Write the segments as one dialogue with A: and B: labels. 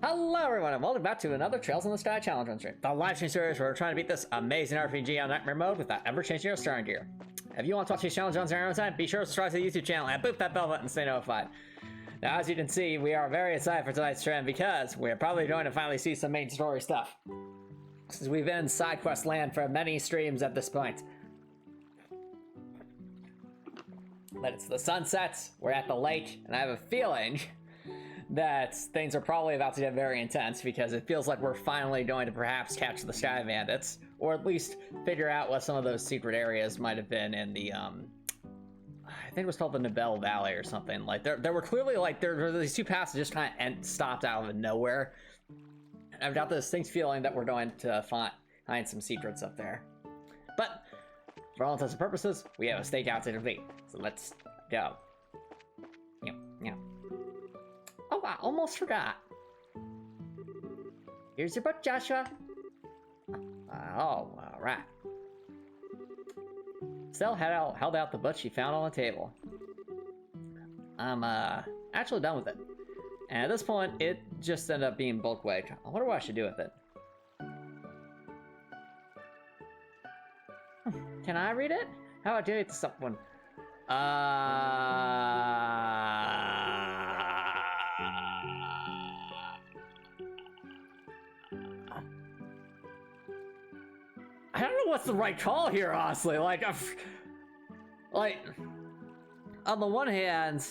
A: Hello everyone and welcome back to another Trails in the Sky challenge on stream. The live stream series where we're trying to beat this amazing RPG on Nightmare mode without ever changing your starting gear. If you want to watch these challenges on your own time, be sure to subscribe to the YouTube channel and boop that bell button to stay notified. Now as you can see, we are very excited for tonight's stream because we're probably going to finally see some main story stuff. Since we've been in side quest land for many streams at this point. But it's the sunsets, we're at the lake, and I have a feeling that things are probably about to get very intense because it feels like we're finally going to perhaps catch the Sky Bandits, or at least figure out what some of those secret areas might have been in the, I think it was called the Nibel Valley or something. Like, there were clearly, like, there were these two paths that just kind of stopped out of nowhere. And I've got this things feeling that we're going to find some secrets up there. But, for all intents and purposes, we have a stakeout to complete. So let's go. Yep. Oh, I almost forgot. Here's your book, Joshua. Oh, all right. Estelle held out the book she found on the table. I'm actually done with it. And at this point, it just ended up being bulk weight. I wonder what I should do with it. Can I read it? How about doing it to someone? I don't know what's the right call here, honestly. Like, on the one hand,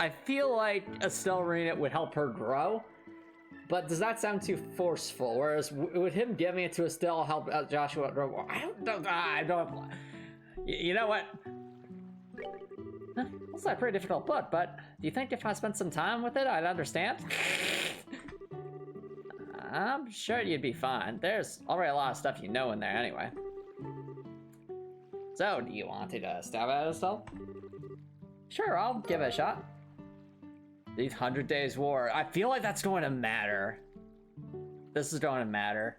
A: I feel like Estelle reading it would help her grow, but does that sound too forceful? Whereas, would him giving it to Estelle help Joshua grow? I don't. You know what? It's a pretty difficult book, but do you think if I spent some time with it, I'd understand? I'm sure you'd be fine. There's already a lot of stuff you know in there anyway. So, do you want to stab at it, Estelle? Sure, I'll give it a shot. These 100 Days War. I feel like that's going to matter. This is going to matter.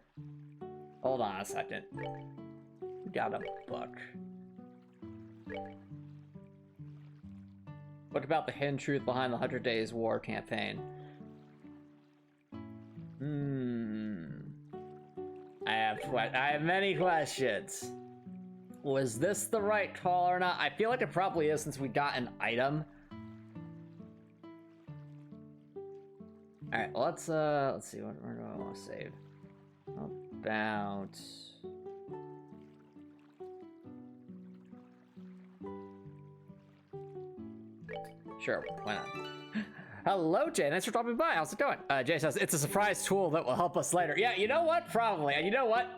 A: Hold on a second. We got a book. What about the hidden truth behind the 100 Days War campaign? I have many questions. Was this the right call or not? I feel like it probably is since we got an item. All right, let's see, where do I want to save? About... Sure, why not? Hello, Jay. Thanks for dropping by. How's it going? Jay says, it's a surprise tool that will help us later. Yeah, you know what? Probably. And you know what?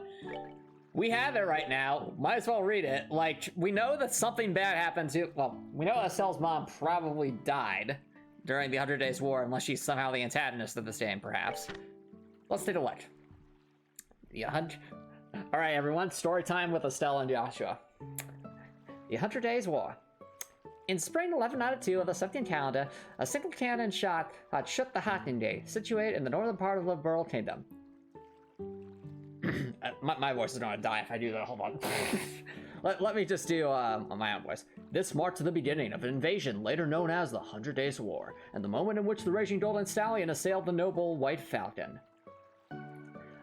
A: We have it right now. Might as well read it. Like, we know that something bad happened to... Well, we know Estelle's mom probably died during the 100 Days War, unless she's somehow the antagonist of this game, perhaps. Let's take a look. All right, everyone. Story time with Estelle and Joshua. The 100 Days War. In spring 1192 of the 17th calendar, a single cannon shot had shut the Hackingate, situated in the northern part of the Burl Kingdom. my voice is going to die if I do that. Hold on. let me just do my own voice. This marked the beginning of an invasion later known as the 100 Days War, and the moment in which the raging golden stallion assailed the noble white falcon,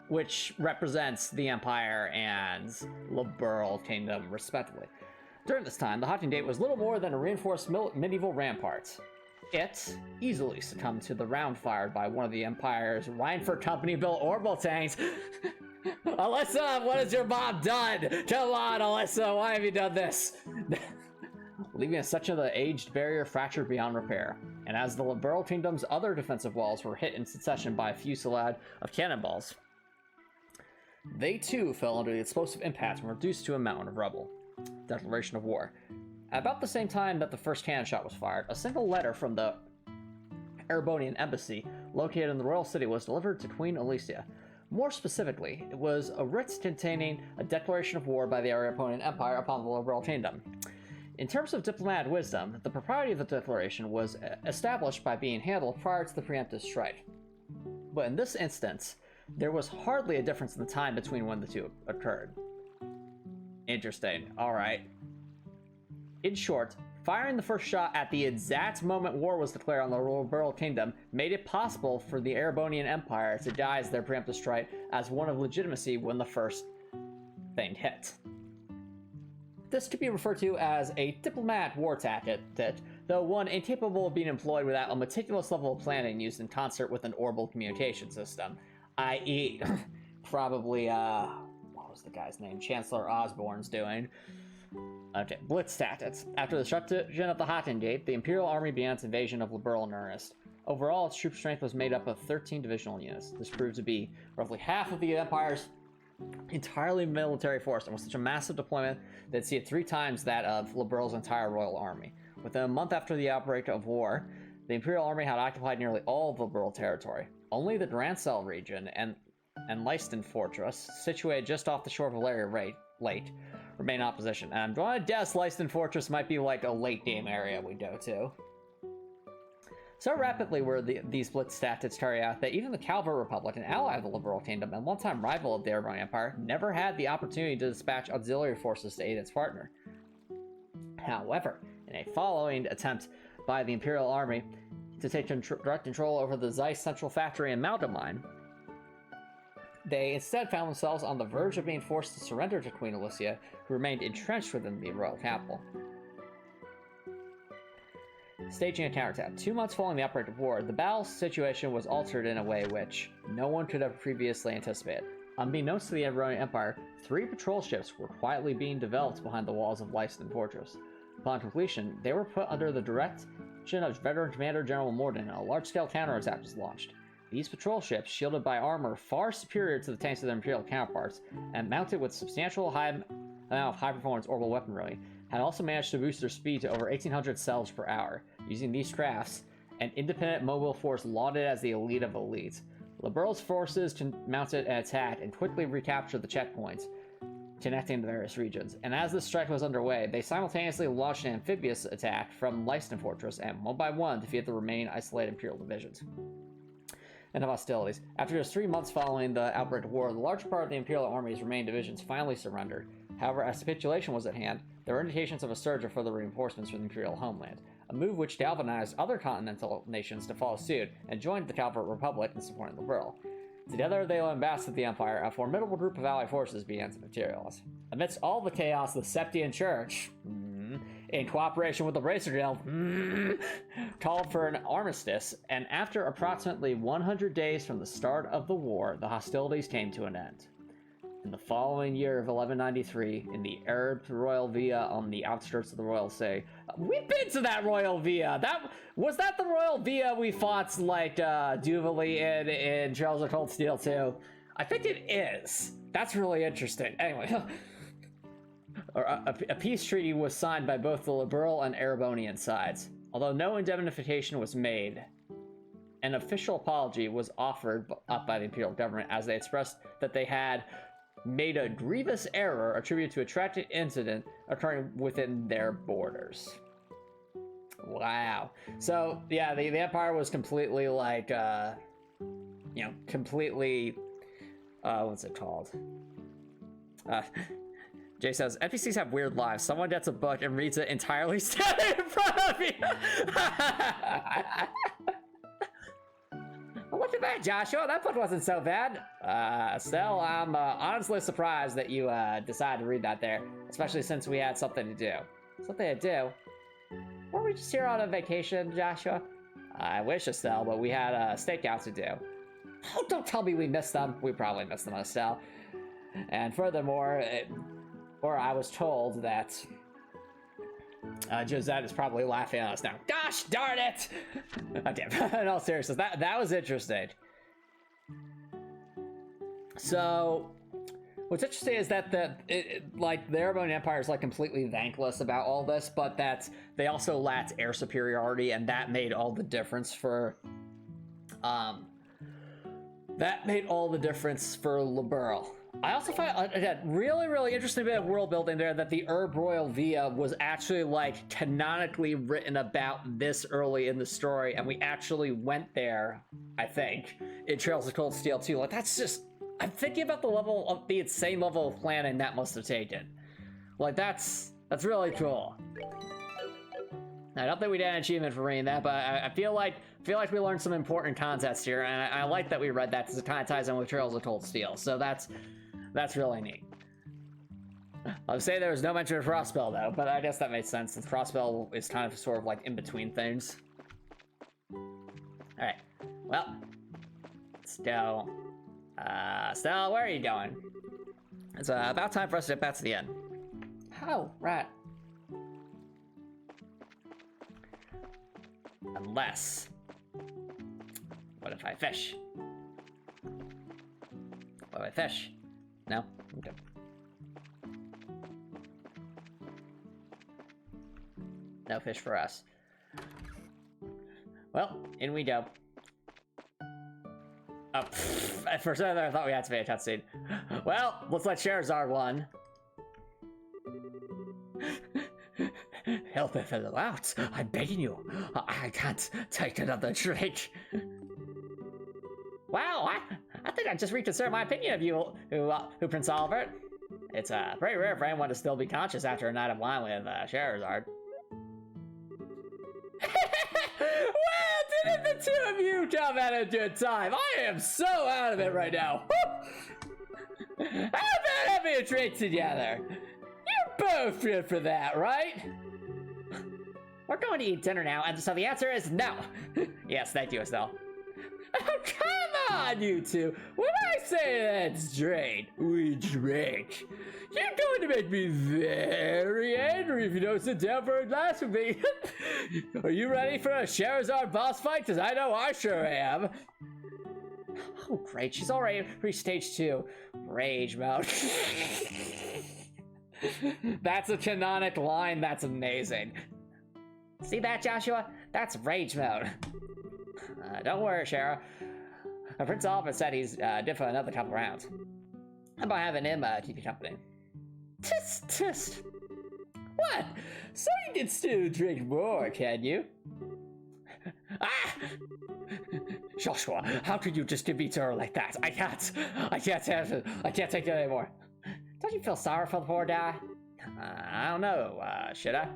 A: which represents the Empire and the Burl Kingdom, respectively. During this time, the Hackingate was little more than a reinforced medieval rampart. It easily succumbed to the round fired by one of the Empire's Reinford Company-built orbital tanks. Alyssa, what has your mom done? Come on, Alyssa, why have you done this? Leaving a section of the aged barrier fractured beyond repair. And as the Burl Kingdom's other defensive walls were hit in succession by a fusillade of cannonballs, they too fell under the explosive impact and were reduced to a mountain of rubble. Declaration of war. At about the same time that the first cannon shot was fired, a single letter from the Erebonian embassy located in the royal city was delivered to Queen Alicia. More specifically, it was a writ containing a declaration of war by the Erebonian Empire upon the Burl Kingdom. In terms of diplomatic wisdom, the propriety of the declaration was established by being handled prior to the preemptive strike. But in this instance, there was hardly a difference in the time between when the two occurred. Interesting. Alright. In short, Firing the first shot at the exact moment war was declared on the Liberal Kingdom made it possible for the Erebonian Empire to guise their preemptive strike as one of legitimacy when the first thing hit. This could be referred to as a diplomatic war tactic, though one incapable of being employed without a meticulous level of planning used in concert with an orbital communication system, i.e. probably, what was the guy's name? Chancellor Osborne's doing. Okay, blitz tactics. After the destruction of the Hotten Gate, the Imperial Army began its invasion of Liberal in earnest. Overall, its troop strength was made up of 13 divisional units. This proved to be roughly half of the Empire's entirely military force, and was such a massive deployment that it exceeded 3 times that of Liberal's entire Royal Army. Within a month after the outbreak of war, the Imperial Army had occupied nearly all of Liberal territory. Only the Drancel region and Leisten Fortress, situated just off the shore of Valeria Lake, remain in opposition. And I'm going to guess Leisten Fortress might be like a late game area we go to. So rapidly were these blitz tactics carried out that even the Calvert Republic, an ally of the Liberal Kingdom and one-time rival of the Erebonian Empire, never had the opportunity to dispatch auxiliary forces to aid its partner. However, in a following attempt by the Imperial Army to take direct control over the Zeiss Central Factory in Maldemine, they instead found themselves on the verge of being forced to surrender to Queen Alicia, who remained entrenched within the royal capital. Staging a counterattack. 2 months following the outbreak of war, the battle situation was altered in a way which no one could have previously anticipated. Unbeknownst to the Erebonian Empire, 3 patrol ships were quietly being developed behind the walls of Leisten Fortress. Upon completion, they were put under the direction of veteran Commander General Morden, and a large-scale counterattack was launched. These patrol ships, shielded by armor far superior to the tanks of their Imperial counterparts, and mounted with substantial amount of high-performance orbital weaponry, had also managed to boost their speed to over 1,800 cells per hour. Using these crafts, an independent mobile force lauded as the elite of elites. Liberal's forces mounted an attack and quickly recaptured the checkpoints connecting the various regions. And as this strike was underway, they simultaneously launched an amphibious attack from Leisten Fortress and one by one defeated the remaining isolated Imperial divisions. End of hostilities. After just 3 months following the outbreak of war, the large part of the Imperial Army's remaining divisions finally surrendered. However, as capitulation was at hand, there were indications of a surge of further reinforcements from the Imperial homeland, a move which galvanized other continental nations to follow suit and joined the Calvert Republic in supporting Liberal. Together, they lambasted the Empire, a formidable group of allied forces began to materialize. Amidst all the chaos, the Septian Church, in cooperation with the Bracer Guild, called for an armistice, and after approximately 100 days from the start of the war, the hostilities came to an end. In the following year of 1193, in the Arab Royal Villa on the outskirts of the Royal City, we've been to that Royal Villa. Was that the Royal Villa we fought like Duvally in Trails of Cold Steel 2? I think it is. That's really interesting. Anyway, a peace treaty was signed by both the Liberal and Erebonian sides. Although no indemnification was made, an official apology was offered up by the Imperial government as they expressed that they had made a grievous error attributed to a tragic incident occurring within their borders. Wow. So, yeah, the Empire was completely, like, completely, what's it called? Jay says, NPCs have weird lives. Someone gets a book and reads it entirely standing in front of me. What's the bad, Joshua? That book wasn't so bad. Still, I'm honestly surprised that you decided to read that there, especially since we had something to do. Something to do? Were we just here on a vacation, Joshua? I wish, Estelle, but we had a stakeout to do. Oh, don't tell me we missed them. We probably missed them, Estelle. And furthermore, I was told that Josette is probably laughing at us now. Gosh darn it! Okay, in all seriousness, that was interesting. So, what's interesting is that the Erebonian Empire is like completely thankless about all this, but that they also lacked air superiority, and that made all the difference for Liberal. I also find, again, really interesting bit of world building there that the Herb Royal Villa was actually, like, canonically written about this early in the story, and we actually went there, I think, in Trails of Cold Steel 2. Like, that's just, I'm thinking about the insane level of planning that must have taken. Like, that's really cool. I don't think we did an achievement for reading that, but I feel like we learned some important context here, and I like that we read that because it kind of ties in with Trails of Cold Steel. So that's really neat. I would say there was no mention of Frostspell though, but I guess that makes sense since Frostspell is kind of sort of like in between things. All right, well, let's go. Stella, where are you going? It's about time for us to get back to the end. Oh, right. Unless... What if I fish? What if I fish? No? Okay. No fish for us. Well, in we go. Oh, for a second there, I thought we had to make a cutscene. Well, looks like Charizard won. Help a fellow out, I'm begging you. I can't take another drink. Wow, I think I just reconsidered my opinion of you, who Prince Albert. It's very rare for anyone to still be conscious after a night of wine with Charizard. Well, didn't the two of you come at a good time? I am so out of it right now. How about having a drink together? You're both good for that, right? We're going to eat dinner now, and so the answer is no. Yes, thank you, Estelle. Oh, come on, you two. When I say let's drink, we drink. You're going to make me very angry if you don't sit down for a glass with me. Are you ready for a Charizard boss fight? Because I know I sure am. Oh, great. She's already reached stage 2. Rage mode. That's a canonic line. That's amazing. See that, Joshua? That's rage mode. Don't worry, Shara. Prince Albert said he's due for another couple rounds. How about having him keep you company? Tsk. What? So you can still drink more, can you? Ah! Joshua, how could you just beat her like that? I can't have it. I can't take it anymore. Don't you feel sorry for the poor guy? I don't know, should I?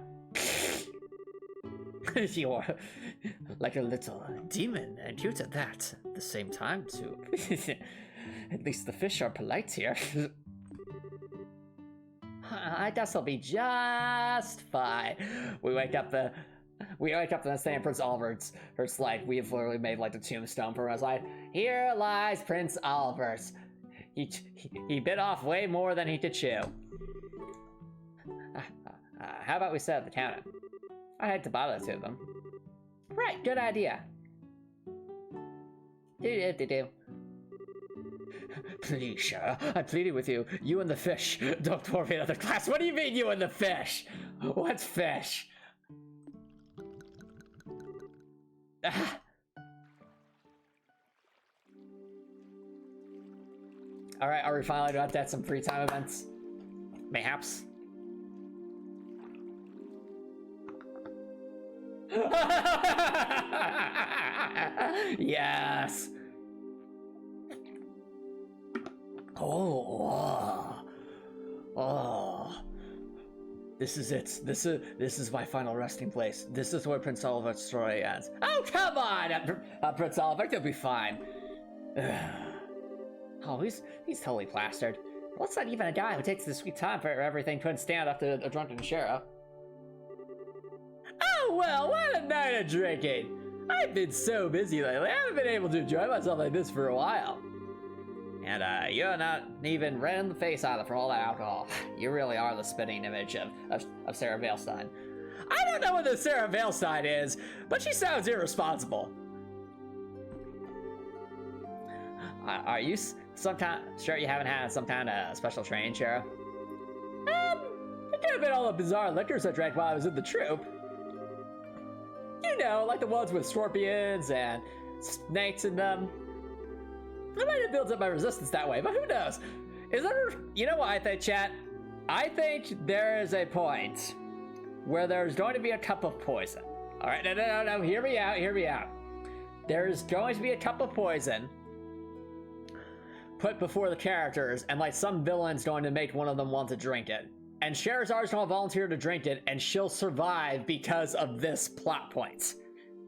A: You're like a little demon, and cute at that. At the same time, too. At least the fish are polite here. I guess I'll be just fine. We wake up the next day, and Prince Albert's like we've literally made like the tombstone for us. Like, here lies Prince Albert. He bit off way more than he could chew. How about we set up the counter? I hate to bother to them. Right, good idea. Do. Please, Shara, I'm pleading with you. You and the fish. Don't pour me another glass. What do you mean, you and the fish? What's fish? Ah. Alright, are we finally about to have some free time events? Mayhaps. Yes. Oh. This is it. This is my final resting place. This is where Prince Albert's story ends. Oh, come on, Prince Albert, you'll be fine. Oh, he's totally plastered. What's that even a guy who takes the sweet time for everything to stand after a drunken sheriff? Oh, well, what a night of drinking. I've been so busy lately, I haven't been able to enjoy myself like this for a while. And you're not even red in the face either for all that alcohol. You really are the spitting image of Sarah Veilstein. I don't know what the Sarah Veilstein is, but she sounds irresponsible. Are you sure you haven't had some kind of special training, Shara? It could have been all the bizarre liquors I drank while I was in the troop. You know, like the ones with scorpions and snakes in them. I might have built up my resistance that way, but who knows? You know what I think, chat? I think there is a point where there's going to be a cup of poison. All right, no, hear me out. There's going to be a cup of poison put before the characters, and like some villain's going to make one of them want to drink it. and Scheherazad's gonna volunteer to drink it, and she'll survive because of this plot point.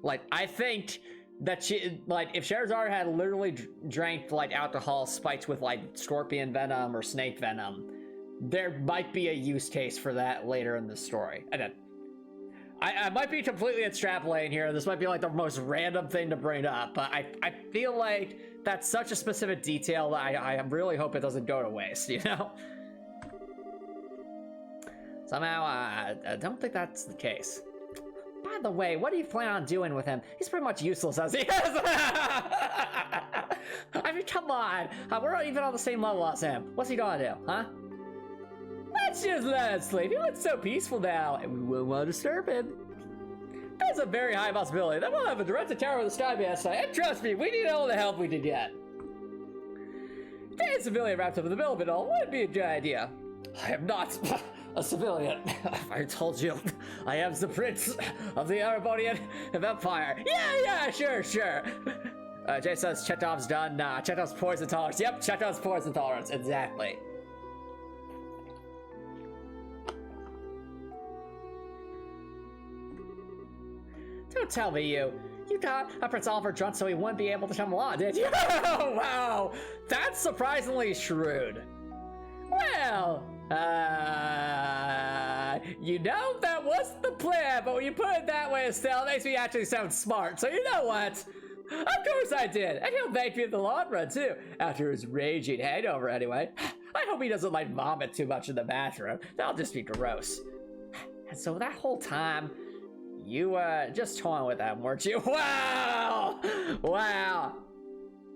A: Like, I think that she, like, if Scheherazade had literally drank, like, alcohol spiked with, like, scorpion venom or snake venom, there might be a use case for that later in the story. And then, I might be completely extrapolating here. This might be, like, the most random thing to bring up, but I feel like that's such a specific detail that I really hope it doesn't go to waste, you know? Somehow, I don't think that's the case. By the way, what do you plan on doing with him? He's pretty much useless as he is. I mean, come on. We're not even on the same level as him. What's he gonna do, huh? Let's just let him sleep. He looks so peaceful now, and we won't want to disturb him. There's a very high possibility that we'll have a direct attack with the Sky Bandits tonight, and trust me, we need all the help we can get. Getting a civilian wrapped up in the middle of it all would be a good idea. I am not a civilian. I told you, I am the prince of the Arabonian Empire. Yeah, sure. Jay says Chekhov's done. Nah, Chekhov's poison tolerance. Yep, Chekhov's poison tolerance, exactly. Don't tell me you got a Prince Oliver drunk so he wouldn't be able to come along, did you? Oh, wow, that's surprisingly shrewd. Well, you know, that wasn't the plan, but when you put it that way, Estelle, it makes me actually sound smart, so you know what? Of course I did, and he'll thank me in the long run, too, after his raging hangover anyway. I hope he doesn't, like, vomit too much in the bathroom. That'll just be gross. And so that whole time, you were just toying with that, weren't you? Wow!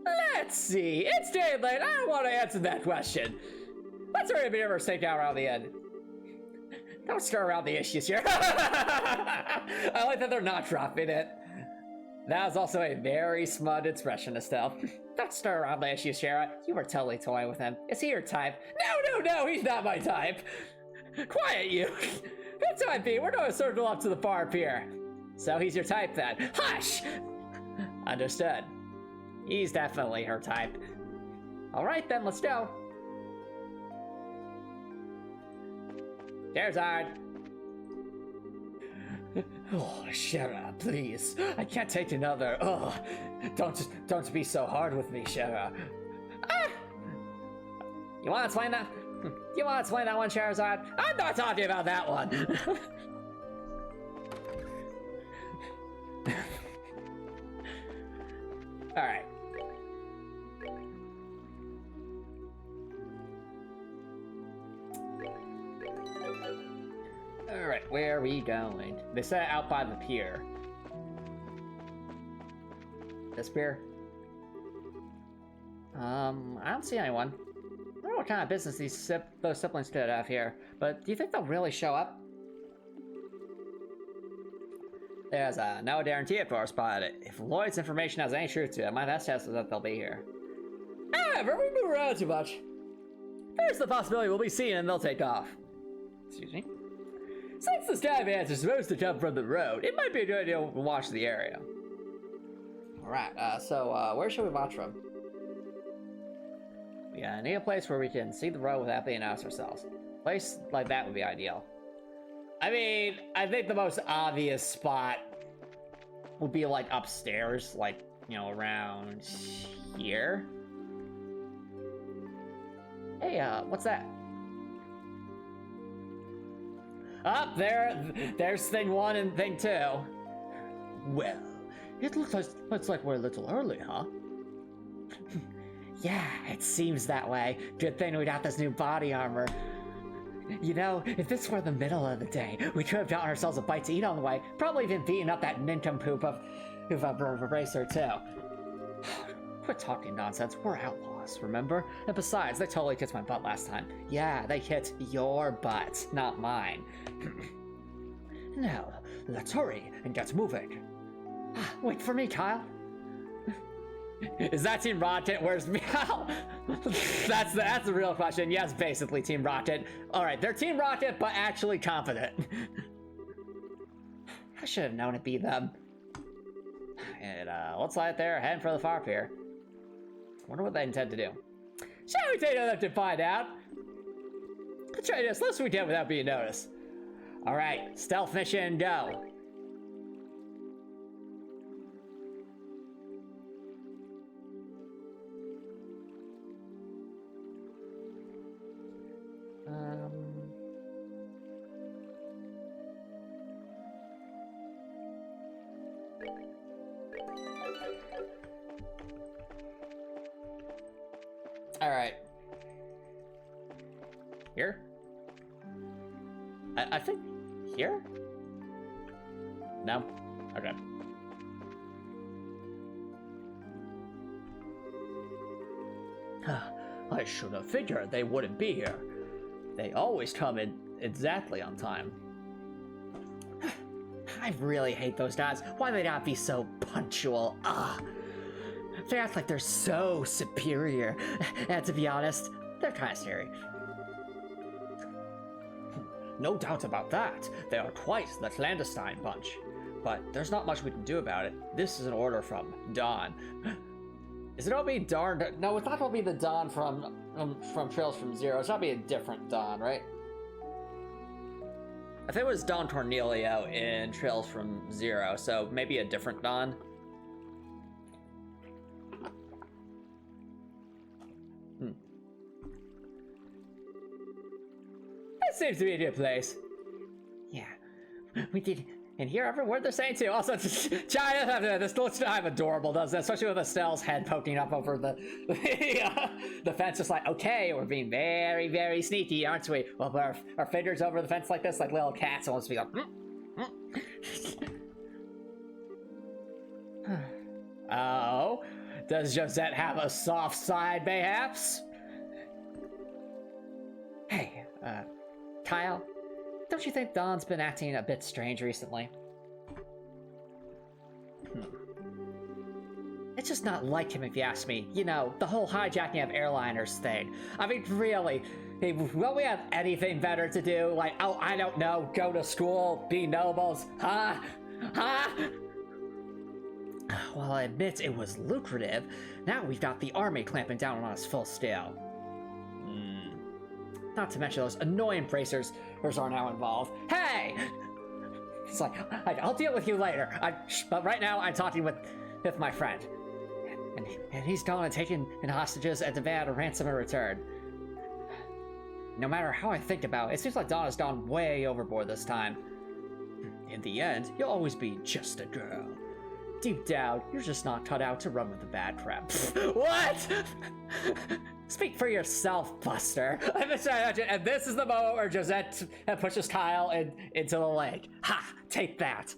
A: Let's see, it's day late, I don't want to answer that question. Let's hurry up and ever stake out around the end. Don't stir around the issues here. I like that they're not dropping it. That was also a very smug expression, Estelle. Don't stir around the issues, Shara. You were totally toying with him. Is he your type? No, he's not my type. Quiet, you. Good time, Pete. We're going to circle up to the far pier. So he's your type then. Hush! Understood. He's definitely her type. All right then, let's go. Scheherazade. Oh, Shara, please. I can't take another. Oh, don't be so hard with me, Shara. Ah! You want to explain that? You want to explain that one, Scheherazade? I'm not talking about that one. All right. Alright, where are we going? They said out by the pier. This pier? I don't see anyone. I don't know what kind of business those siblings could have here, but do you think they'll really show up? There's no guarantee, of course, but if Lloyd's information has any truth to it, my best guess is that they'll be here. However, we move around too much. There's the possibility we'll be seen and they'll take off. Excuse me? Since the Sky Bandits are supposed to come from the road, it might be a good idea to watch the area. Alright, so where should we watch from? We need a place where we can see the road without being out ourselves. A place like that would be ideal. I mean, I think the most obvious spot would be like upstairs, like, you know, around here. Hey, what's that? Up there's thing 1 and thing 2. Well, it looks like we're a little early, huh? Yeah, it seems that way. Good thing we got this new body armor. You know, if this were the middle of the day, we could have gotten ourselves a bite to eat on the way. Probably even beaten up that nincompoop of a racer too. Quit talking nonsense. We're outlaws, remember? And besides, they totally kicked my butt last time. Yeah, they hit your butt, not mine. Now, let's hurry and get moving. Wait for me, Kyle. Is that Team Rocket? Where's Meow? That's the real question. Yes, basically Team Rocket. All right, they're Team Rocket, but actually confident. I should have known it'd be them. And looks like they're heading for the far pier. Wonder what they intend to do. Shall we take a look to find out? Let's try this. Let's we did without being noticed. All right, stealth mission, go. All right. Here? I think here? No? Okay. I should have figured they wouldn't be here. They always come in exactly on time. I really hate those guys. Why they not be so punctual? Ugh. They act like they're so superior. And to be honest, they're kind of scary. No doubt about that. They are quite the clandestine bunch. But there's not much we can do about it. This is an order from Dawn. Is it all be Dawn? No, it's not going to be the Dawn from Trails from Zero. It's not be a different Dawn, right? I think it was Dawn Tornilio in Trails from Zero, so maybe a different Dawn. It seems to be a good place. Yeah, we did. And hear every word they're saying too. Also, China, this looks kind of adorable, doesn't it? Especially with Estelle's head poking up over the fence. Just like, okay, we're being very, very sneaky, aren't we? Well, our fingers over the fence like this, like little cats, and we'll just be like, Oh, does Josette have a soft side, mayhaps? Hey, Kyle, don't you think Dawn's been acting a bit strange recently? It's just not like him, if you ask me. You know, the whole hijacking of airliners thing. I mean, really, will we have anything better to do? Like, oh, I don't know, go to school, be nobles, huh? Well, I admit it was lucrative. Now we've got the army clamping down on us full scale. Not to mention those annoying bracers are now involved. Hey! It's like, I'll deal with you later. But right now, I'm talking with my friend. And he's gone and taken in hostages and demanded a ransom in return. No matter how I think about it, it seems like Dawn has gone way overboard this time. In the end, you'll always be just a girl. Deep down, you're just not cut out to run with the bad crap. What? Speak for yourself, Buster. And this is the moment where Josette pushes Kyle into the lake. Ha! Take that.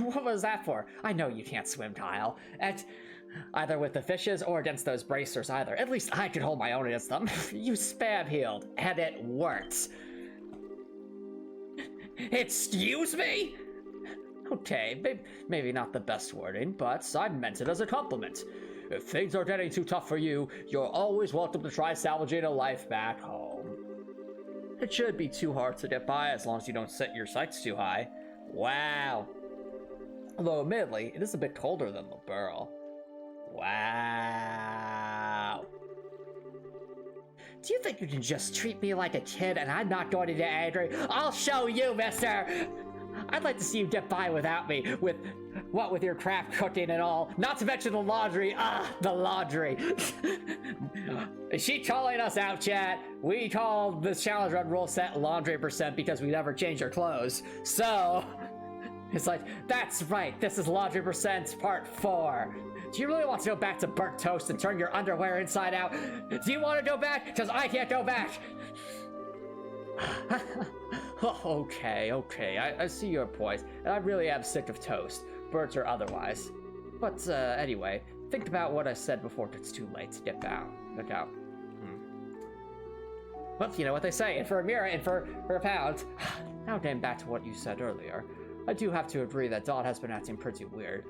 A: What was that for? I know you can't swim, Kyle. And either with the fishes or against those bracers either. At least I can hold my own against them. You spam healed, and it works. Excuse me? Okay, maybe not the best wording, but I meant it as a compliment. If things are getting too tough for you, you're always welcome to try salvaging a life back home. It shouldn't be too hard to get by as long as you don't set your sights too high. Wow. Although admittedly, it is a bit colder than the Burl. Wow. Do you think you can just treat me like a kid and I'm not going to get angry? I'll show you, mister! I'd like to see you get by without me, with your craft cooking and all. Not to mention the laundry. The laundry. Is she calling us out, chat? We call this challenge run rule set laundry % because we never change our clothes. So, it's like, that's right, this is laundry % part 4. Do you really want to go back to burnt toast and turn your underwear inside out? Do you want to go back? Because I can't go back. Okay, I see your point, and I really am sick of toast, burnt or otherwise. But anyway, think about what I said before it's too late to get down. Look out. Well, you know what they say, in for a mirror, in for a pound. Now getting back to what you said earlier, I do have to agree that Dawn has been acting pretty weird.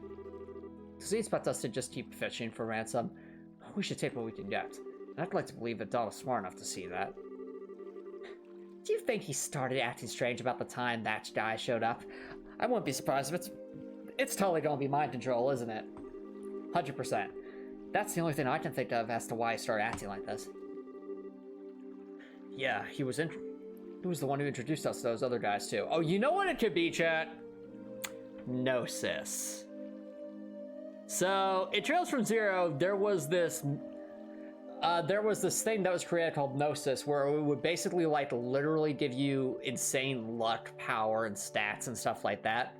A: Does he expect us to just keep fishing for ransom? We should take what we can get. And I'd like to believe that Dawn is smart enough to see that. Do you think he started acting strange about the time that guy showed up? I wouldn't be surprised if it's totally gonna be mind control, isn't it? 100%. That's the only thing I can think of as to why he started acting like this. Yeah, he was Who's the one who introduced us to those other guys too? Oh, you know what it could be, chat? Gnosis. So, it trails from zero. There was this thing that was created called Gnosis, where it would basically, like, literally give you insane luck, power, and stats and stuff like that.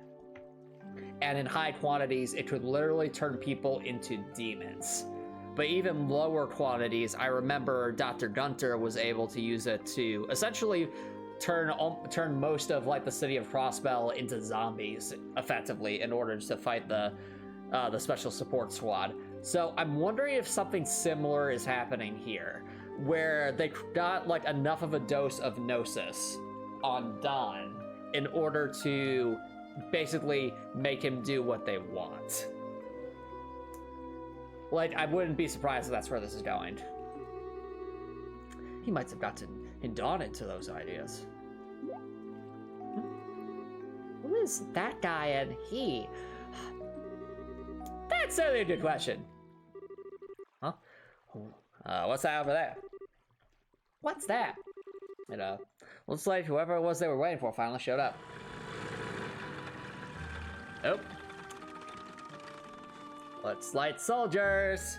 A: And in high quantities, it could literally turn people into demons. But even lower quantities, I remember Dr. Gunter was able to use it to essentially turn most of, like, the city of Crossbell into zombies, effectively, in order to fight the special support squad. So I'm wondering if something similar is happening here, where they got, like, enough of a dose of Gnosis on Don in order to basically make him do what they want. Like, I wouldn't be surprised if that's where this is going. He might have gotten Don into those ideas. Who is that guy and he? That's certainly a good question. Huh? What's that over there? What's that? It, looks like whoever it was they were waiting for finally showed up. Oh. Looks like soldiers.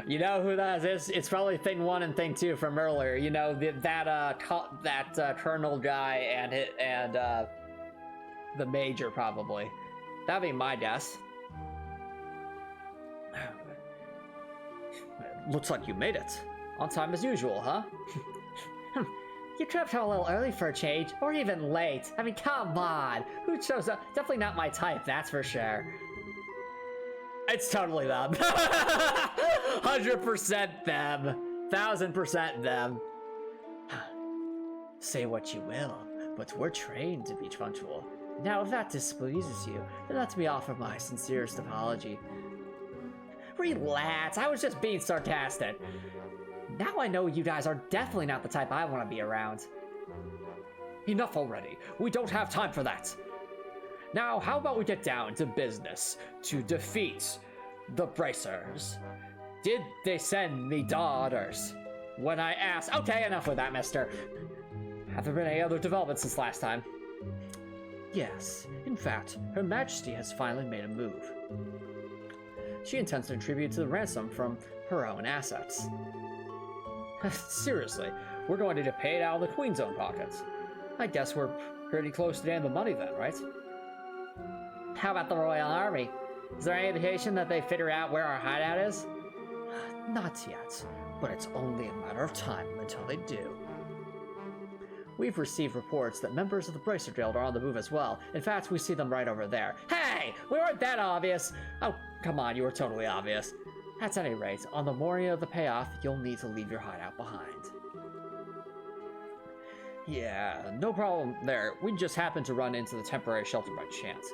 A: You know who that is? It's probably Thing 1 and Thing 2 from earlier. You know, that Colonel guy and the Major, probably. That'd be my guess. Looks like you made it. On time as usual, huh? You could have come a little early for a change, or even late. I mean, come on. Who shows up? Definitely not my type, that's for sure. It's totally them. 100% them. 1000% them. Say what you will, but we're trained to be punctual. Now, if that displeases you, then let me offer my sincerest apology. Relax, I was just being sarcastic. Now I know you guys are definitely not the type I want to be around. Enough already. We don't have time for that. Now, how about we get down to business to defeat the Bracers? Did they send me daughters? When I asked... Okay, enough with that, mister. Have there been any other developments since last time? Yes. In fact, Her Majesty has finally made a move. She intends to contribute to the ransom from her own assets. Seriously, we're going to get paid out of the Queen's own pockets. I guess we're pretty close to getting the money then, right? How about the Royal Army? Is there any indication that they figure out where our hideout is? Not yet, but it's only a matter of time until they do. We've received reports that members of the Bracer Guild are on the move as well. In fact, we see them right over there. Hey! We weren't that obvious! Oh, come on, you were totally obvious. At any rate, on the morning of the payoff, you'll need to leave your hideout behind. Yeah, no problem there. We just happened to run into the temporary shelter by chance.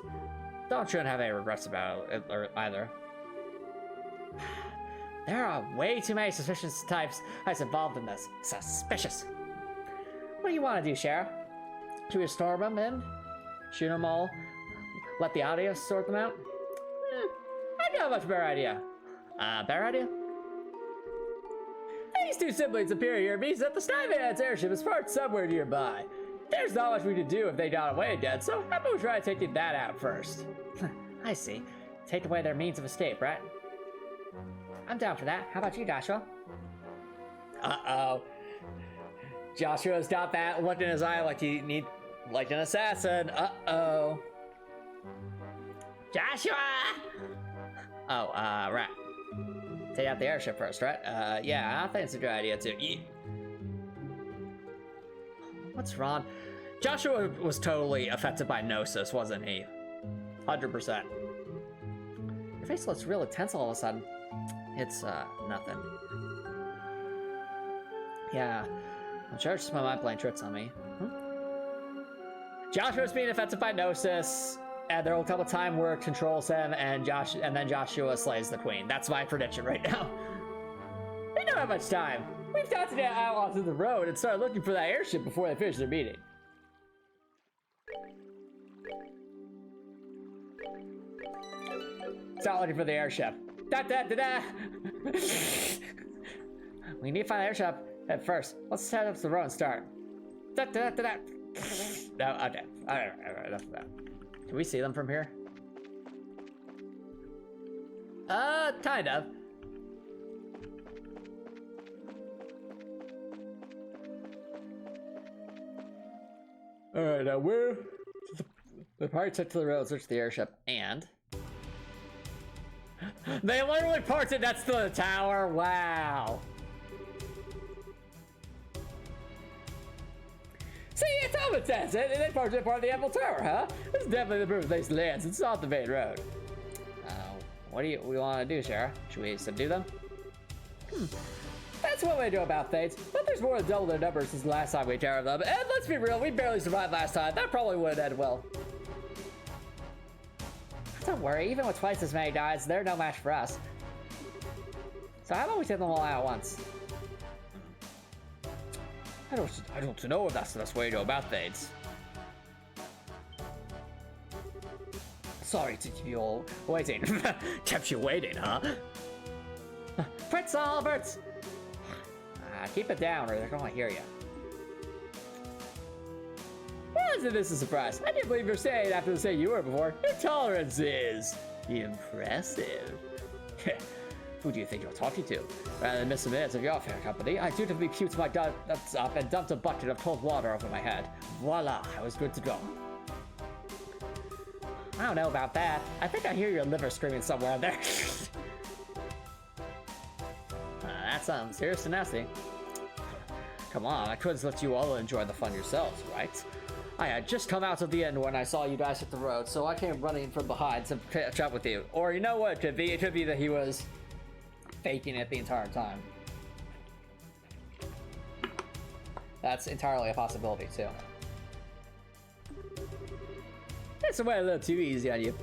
A: Don't shouldn't have any regrets about it either. There are way too many suspicious types involved in this. Suspicious. What do you want to do, Sheriff? Should we storm them in? Shoot them all? Let the audience sort them out? I got a much better idea. Better idea? These two siblings appear here means that the Sky Bandits airship is parked somewhere nearby. There's not much we could do if they got away again, so how about we try taking that out first? I see. Take away their means of escape, right? I'm down for that. How about you, Joshua? Uh-oh. Joshua's got that look in his eye like an assassin. Uh-oh. Joshua! Oh, right. Take out the airship first, right? Yeah, I think it's a good idea too. What's wrong? Joshua was totally affected by Gnosis, wasn't he? 100%. Your face looks really tense all of a sudden. It's, nothing. Yeah, I'm sure it's just my mind playing tricks on me. Joshua's being affected by Gnosis, and there will come a time where it controls him, and then Joshua slays the queen. That's my prediction right now. We don't have much time. We've got to get out onto the road and start looking for that airship before they finish their meeting. Start looking for the airship. Da-da-da-da! We need to find the airship at first. Let's head up to the road and start. No, okay. Alright, enough of that. Can we see them from here? Kind of. Alright, now we're... The party took to the road, searched the airship, and... They literally parked it next to the tower, wow! See, it's common sense, they parked it part of the Eiffel Tower, huh? This is definitely the proof of these lands, it's not the main road. What do we want to do, Shara? Should we subdue them? That's one way to go about things, but there's more than double their numbers since the last time we terrored them, and let's be real, we barely survived last time, that probably wouldn't end well. Don't worry, even with twice as many guys, they're no match for us. So how about we take them all out at once? I don't know if that's the best way to go about things. Sorry to keep you all waiting. Kept you waiting, huh? Prince Albert! Keep it down or they're gonna hear you. Why isn't this a surprise? I can't believe you're saying after the same you were before. Your tolerance is impressive. Who do you think you're talking to? Rather than miss a minute of your fair company, I dutifully puked my guts up and dumped a bucket of cold water over my head. Voila, I was good to go. I don't know about that. I think I hear your liver screaming somewhere out there. That sounds serious and nasty. Come on, I couldn't let you all enjoy the fun yourselves, right? I had just come out of the inn when I saw you guys hit the road, so I came running from behind to catch up with you. Or you know what it could be? It could be that he was faking it the entire time. That's entirely a possibility, too. This went a little too easy on you.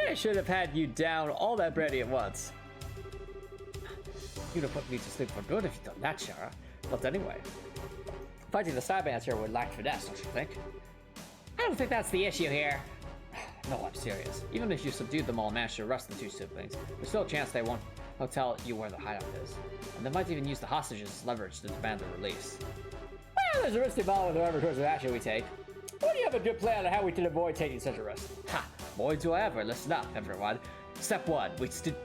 A: I should have had you down all that brandy at once. You'd have put me to sleep for good if you'd done that, Shara. But anyway, fighting the Sky Bandits here would lack finesse, don't you think? I don't think that's the issue here. No, I'm serious. Even if you subdued them all and managed to arrest the two siblings, there's still a chance they won't tell you where the hideout is. And they might even use the hostages as leverage to demand their release. Well, there's a risk involved with whatever course of action we take. What do you have a good plan on how we can avoid taking such a risk? Ha! Boy, do I ever. Listen up, everyone. Step 1,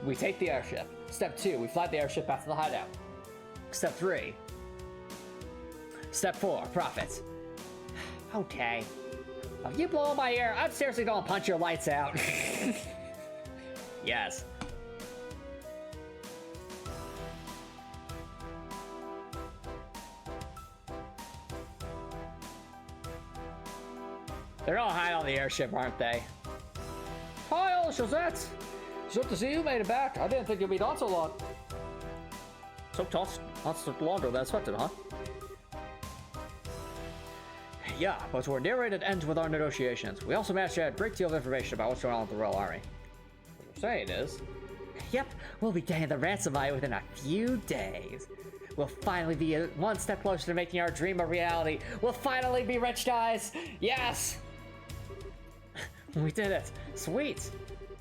A: we take the airship. Step 2, we fly the airship back to the hideout. Step 3. Step 4, profits. Okay. If you blow my ear, I'm seriously gonna punch your lights out. Yes. They're all high on the airship, aren't they? Hi, Shazette! It's good to see you made it back. I didn't think you'd be gone so long. So took longer than expected, huh? Yeah, but we're near an end with our negotiations. We also managed to get a great deal of information about what's going on with the Royal Army. What you're saying is... Yep, we'll be getting the ransom money within a few days. We'll finally be one step closer to making our dream a reality. We'll finally be rich, guys! Yes! We did it! Sweet!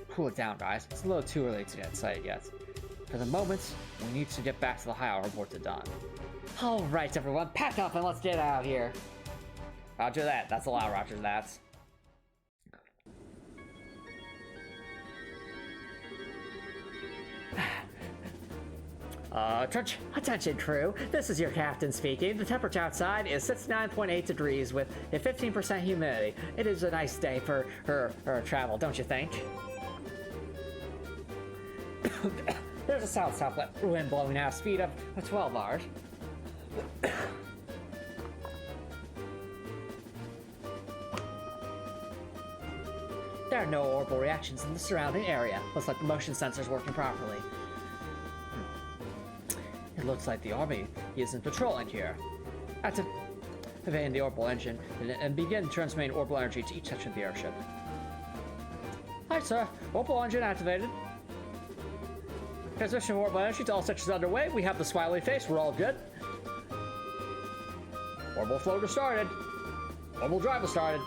A: Cool it down, guys. It's a little too early to get excited yet. For the moment, we need to get back to the hideout and report to Don. Alright, everyone, pack up and let's get out of here. Roger that. That's a lot of Roger that's. Attention crew, this is your captain speaking. The temperature outside is 69.8 degrees with a 15% humidity. It is a nice day for travel, don't you think? There's a south-southwest wind blowing at a speed of 12 hours. There are no orbital reactions in the surrounding area. Looks like the motion sensor's working properly. It looks like the army isn't patrolling here. Activating the orbital engine and begin transmitting orbital energy to each section of the airship. Hi, sir. Orbital engine activated. Transmission of orbital energy to all sections underway. We have the smiley face. We're all good. Orbital floater started. Orbital drive was started.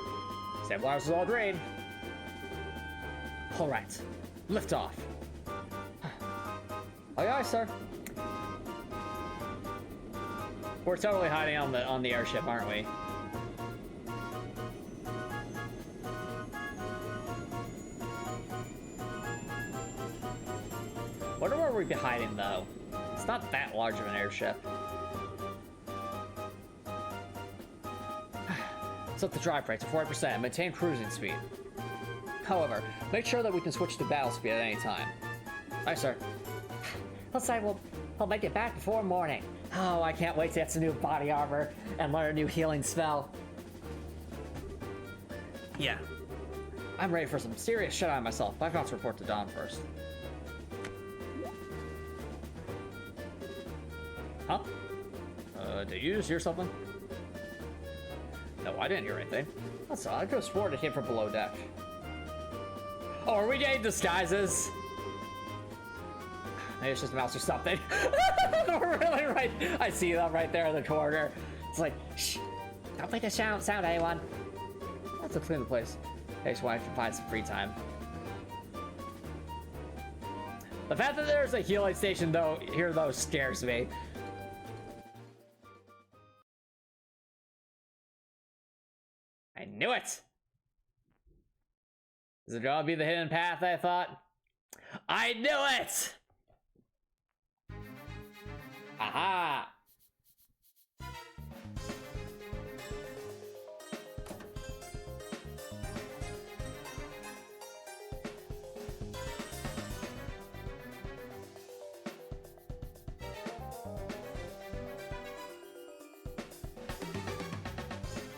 A: Stabilizers all green. All right. Lift off. Aye, aye, sir. We're totally hiding on the airship, aren't we? would we be hiding, though? It's not that large of an airship. Set the drive brake to 40% and maintain cruising speed. However, make sure that we can switch to battle speed at any time. Aye, sir.
B: Looks like we'll make it back before morning.
A: Oh, I can't wait to get some new body armor and learn a new healing spell. Yeah. I'm ready for some serious shit on myself, but I've got to report to Dom first. Huh? Did you just hear something? No, I didn't hear anything. That's odd. I could have sworn it came from below deck. Oh, are we getting disguises? Maybe it's just a mouse or something. We're really right. I see them right there in the corner. It's like, shh,
B: don't make a sound, anyone.
A: Let's clean the place. I just want to find some free time. The fact that there's a healing station here though scares me. I knew it! Is it gonna be the hidden path I thought? I knew it! Aha!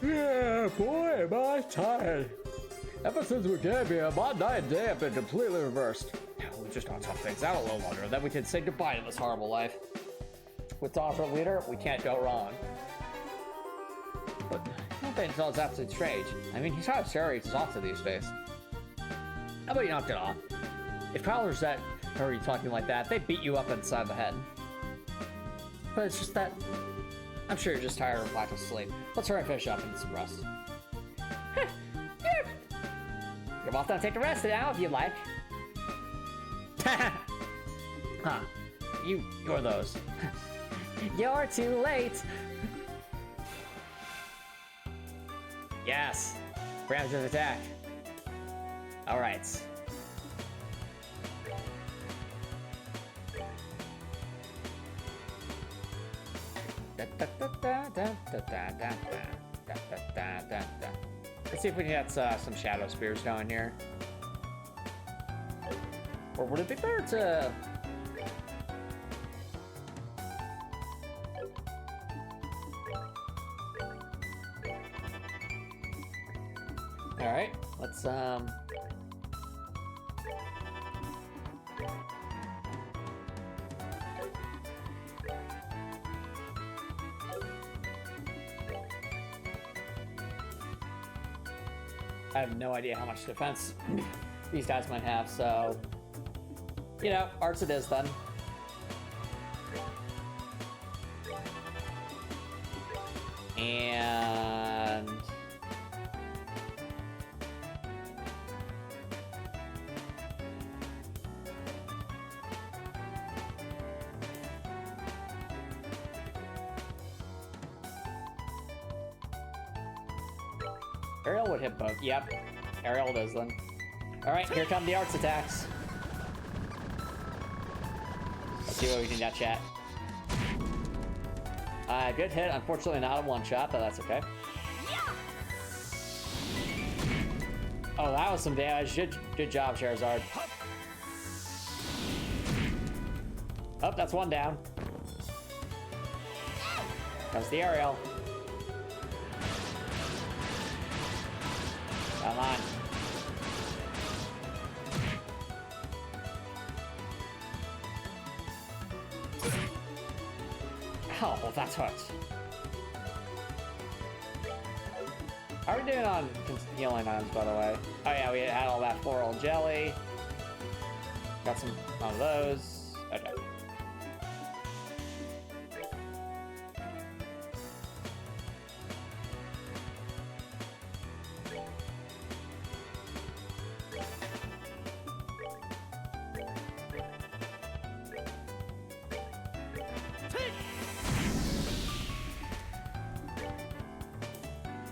A: Yeah, boy, am I tired. Ever since we came here, my night and day have been completely reversed. We just gotta tough things out a little longer, then we can say goodbye to this horrible life. With Dom our leader, we can't go wrong. But one thing is absolutely strange. I mean, he's kind of scary to talk to these days. How about you knock it off? If prowlers that heard you talking like that, they beat you up inside the head. But it's just that I'm sure you're just tired of lack of sleep. Let's hurry and finish up and get some rest.
B: You're welcome to take a rest now if you like.
A: Huh. You're those.
B: You're too late.
A: Yes. Preemptive attack. Alright. Let's see if we can get some shadow spears going here. Or would it be better to... Alright, let's I have no idea how much defense these guys might have, so... You know, arts it is then. And... Ariel would hit both. Yep. Ariel does then. Alright, here come the arts attacks. Let's see what we can get, chat. Good hit. Unfortunately not a one-shot, but that's okay. Oh, that was some damage. Good job, Charizard. Oh, that's one down. Comes the Ariel. Come on. Oh, that's hurts. How are we doing on healing items, by the way? Oh yeah, we had all that floral jelly. Got some of those. Okay.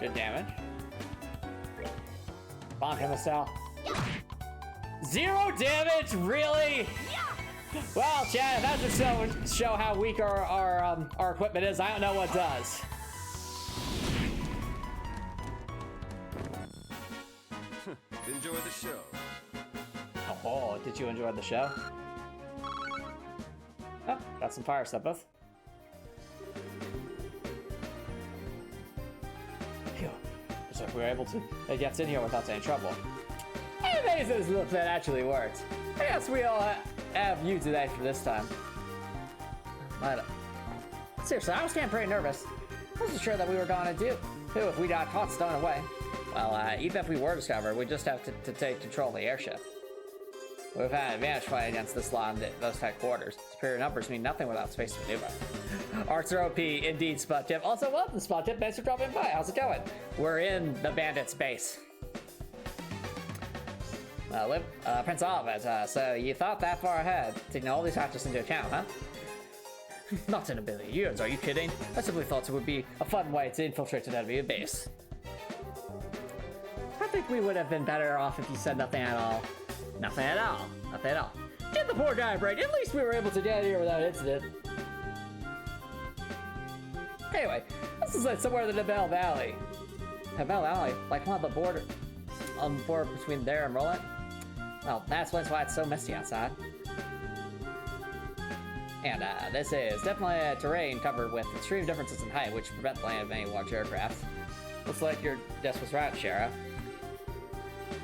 A: Good damage. Bonk him, Estelle. 0 damage? Really? Well, Chad, if that doesn't show how weak our equipment is, I don't know what does.
C: Enjoy the show.
A: Oh, did you enjoy the show? Oh, got some fire stuff. Phew. Looks like we were able to get in here without any trouble. Amazing this look that actually worked. I guess we all have you today for this time. But, seriously, I was getting pretty nervous. I wasn't sure that we were going to do if we got caught stowing away. Well, even if we were discovered, we just have to take control of the airship. We've had an advantage fighting against this lot in those tight quarters. Superior numbers mean nothing without space to maneuver. Arts are OP, indeed, Spot Tip. Also, welcome, Spot Tip. Thanks for dropping by. How's it going? We're in the bandits' base. Prince Olivet, so you thought that far ahead, taking all these factors into account, huh? Not in a billion years, are you kidding? I simply thought it would be a fun way to infiltrate an enemy base. I think we would have been better off if you said nothing at all. Nothing at all. Nothing at all. Give the poor guy a break. At least we were able to get here without incident. Anyway, this is like somewhere in the Bell Valley. Bell Valley? Like one of the border between there and Roland? Well, that's why it's so misty outside. And this is definitely a terrain covered with extreme differences in height, which prevent the landing of any large aircraft. Looks like your guess was right, Sheriff.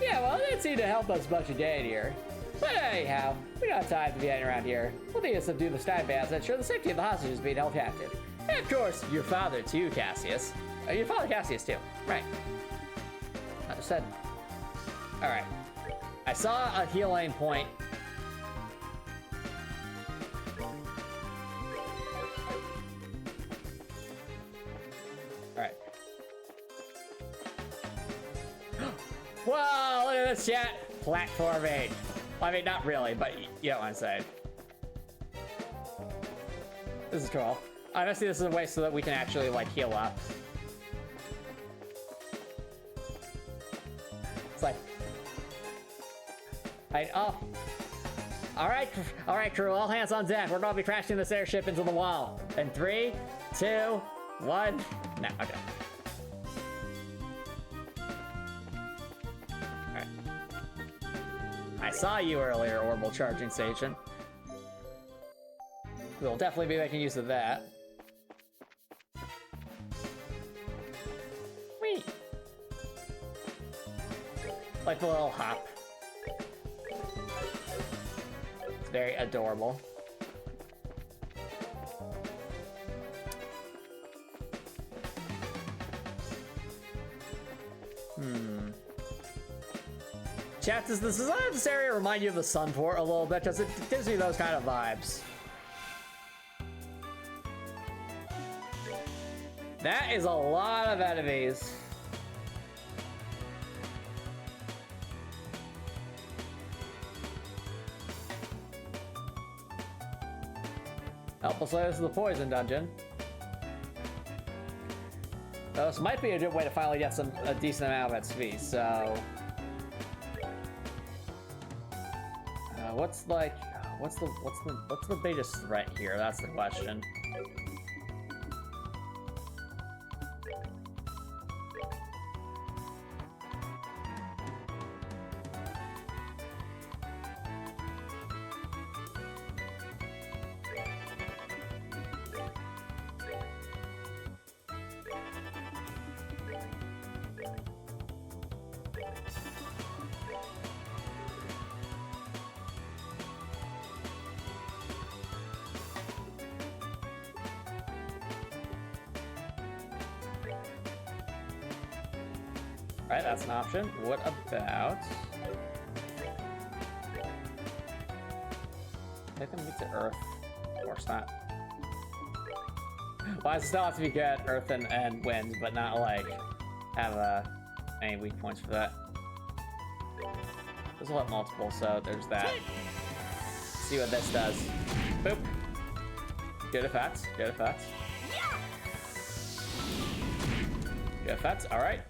A: Yeah, well, it didn't seem to help us much a day here. But anyhow, we don't have time to be hanging around here. We'll need to subdue the Sky Bandits and ensure the safety of the hostages being held captive. And of course, your father too, Cassius. Your father Cassius too. Right. Understood. Alright. I saw a healing point. Alright. Whoa, look at this chat. Platforming. Well, I mean, not really, but you know what I'm saying. This is cool. Honestly, this is a way so that we can actually, like, heal up. It's like... Alright, crew, all hands on deck. We're gonna be crashing this airship into the wall. In 3, 2, 1... No, okay. Alright. I saw you earlier, Orbital Charging Station. We'll definitely be making use of that. Whee! Like the little hop. It's very adorable. Chat, does the design of this area remind you of the Sunport a little bit? Because it gives me those kind of vibes. That is a lot of enemies. Help us out to the poison dungeon. This might be a good way to finally get a decent amount of XP, so... what's the biggest threat here? That's the question. Alright, that's an option. What about... Take them to Earth. Of course not. Well, I still have to be good at Earth and Wind, but not, like, have any weak points for that. This will have multiple, so there's that. See what this does. Boop. Good effects, good effects. Good effects, alright.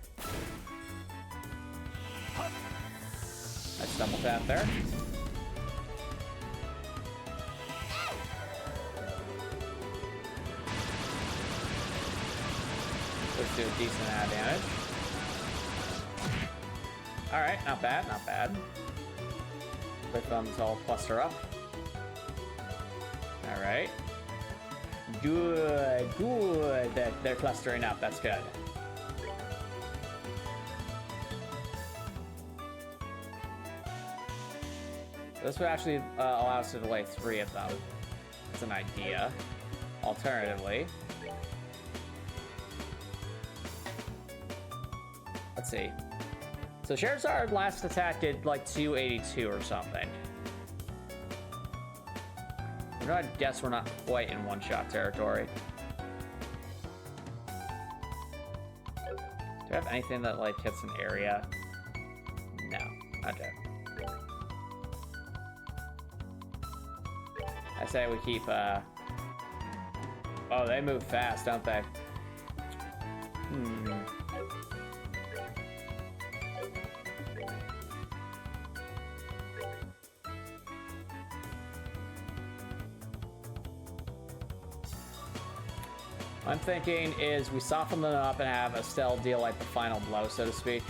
A: Nice double tap there. Let's do a decent amount of damage. Alright, not bad, not bad. Quick thumbs all cluster up. Alright. Good, good. They're clustering up, that's good. This would actually allow us to delay 3 of them. That's an idea. Alternatively, let's see. So Charizard's last attack did like 282 or something. I'm gonna guess we're not quite in one-shot territory. Do I have anything that like hits an area? No. Okay. I say we keep, oh, they move fast, don't they? I'm thinking is we soften them up and have Estelle deal like the final blow, so to speak.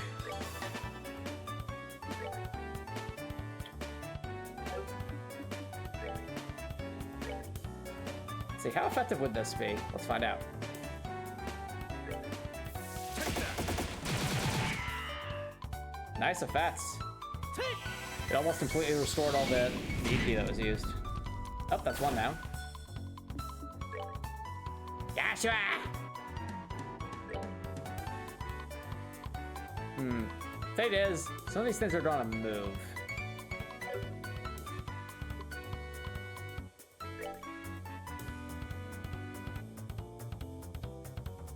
A: Let's see, how effective would this be? Let's find out. Nice effects. It almost completely restored all the EP that was used. Oh, that's one now. Joshua! Fate is, some of these things are gonna move.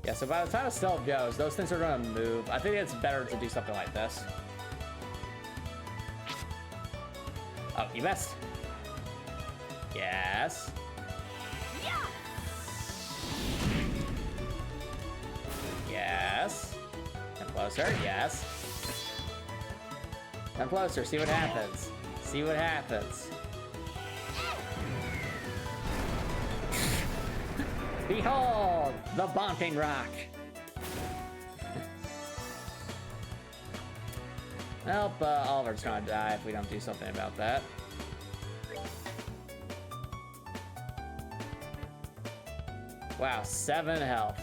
A: Yeah, so by the time Estelle goes, those things are gonna move. I think it's better to do something like this. Oh, you missed. Yes. Yes. Come closer, yes. Come closer, see what happens. See what happens. Behold, the Bonking Rock. Nope, Oliver's gonna die if we don't do something about that. Wow, 7 health.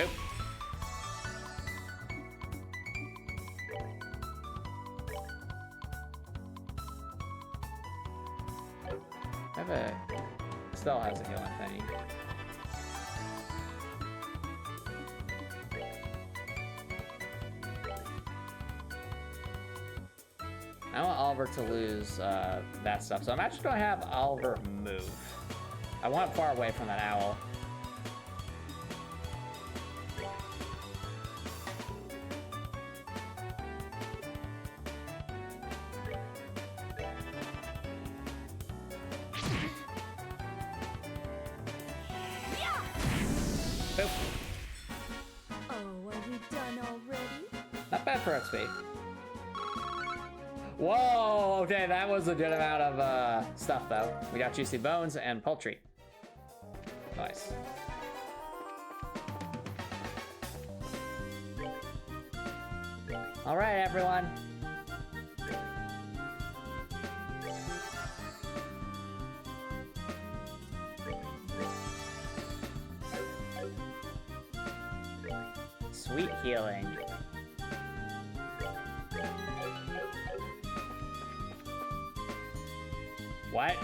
A: Oop. Estelle has a healing thing. I want Oliver to lose that stuff, so I'm actually gonna have Oliver move. I want far away from that owl. For XP. Whoa, okay, that was a good amount of stuff though. We got Juicy Bones and Poultry. Nice. All right, everyone. Sweet healing. What?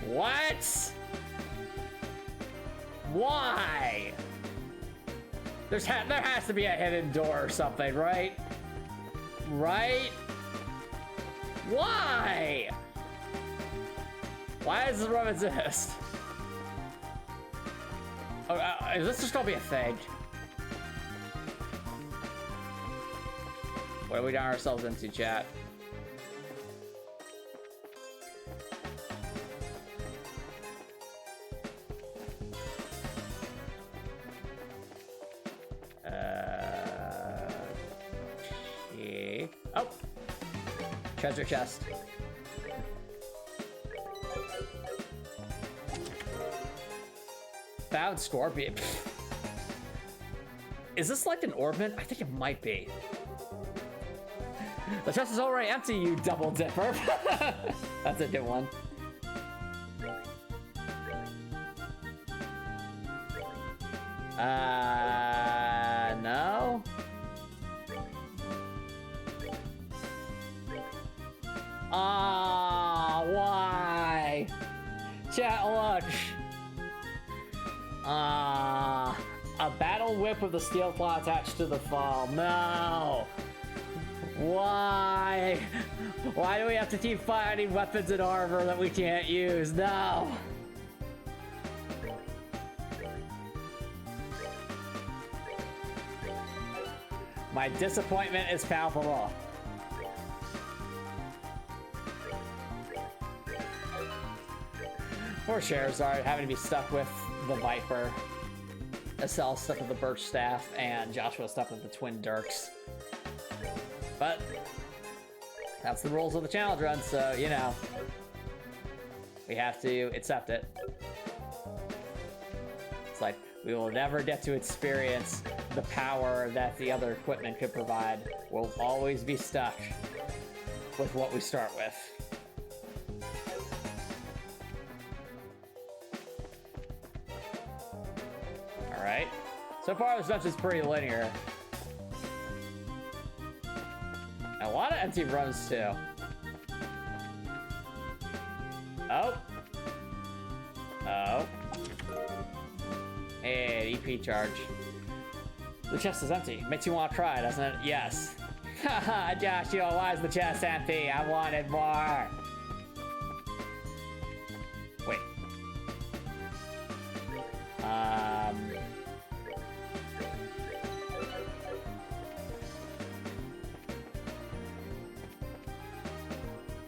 A: What? Why? There has to be a hidden door or something, right? Right? Why? Why does this room exist? Oh, is this just gonna be a thing? What have we done ourselves into, chat? Oh! Treasure chest. Found scorpion. Is this like an orbment? I think it might be. The chest is already empty, you double dipper. That's a good one. No? Why? Chat, look. A battle whip with a steel claw attached to the fall. No! Why? Why do we have to keep finding weapons and armor that we can't use? No! My disappointment is palpable. Poor Charizard having to be stuck with the Viper. Estelle stuck with the Birch Staff, and Joshua stuck with the Twin Dirks. But that's the rules of the challenge run, so, you know, we have to accept it. It's like, we will never get to experience the power that the other equipment could provide. We'll always be stuck with what we start with. Alright. So far, this dungeon's pretty linear. A lot of empty runs, too. Oh. Oh. Hey, EP charge. The chest is empty. Makes you want to try, doesn't it? Yes. Haha, Joshua, why is the chest empty? I wanted more. Wait.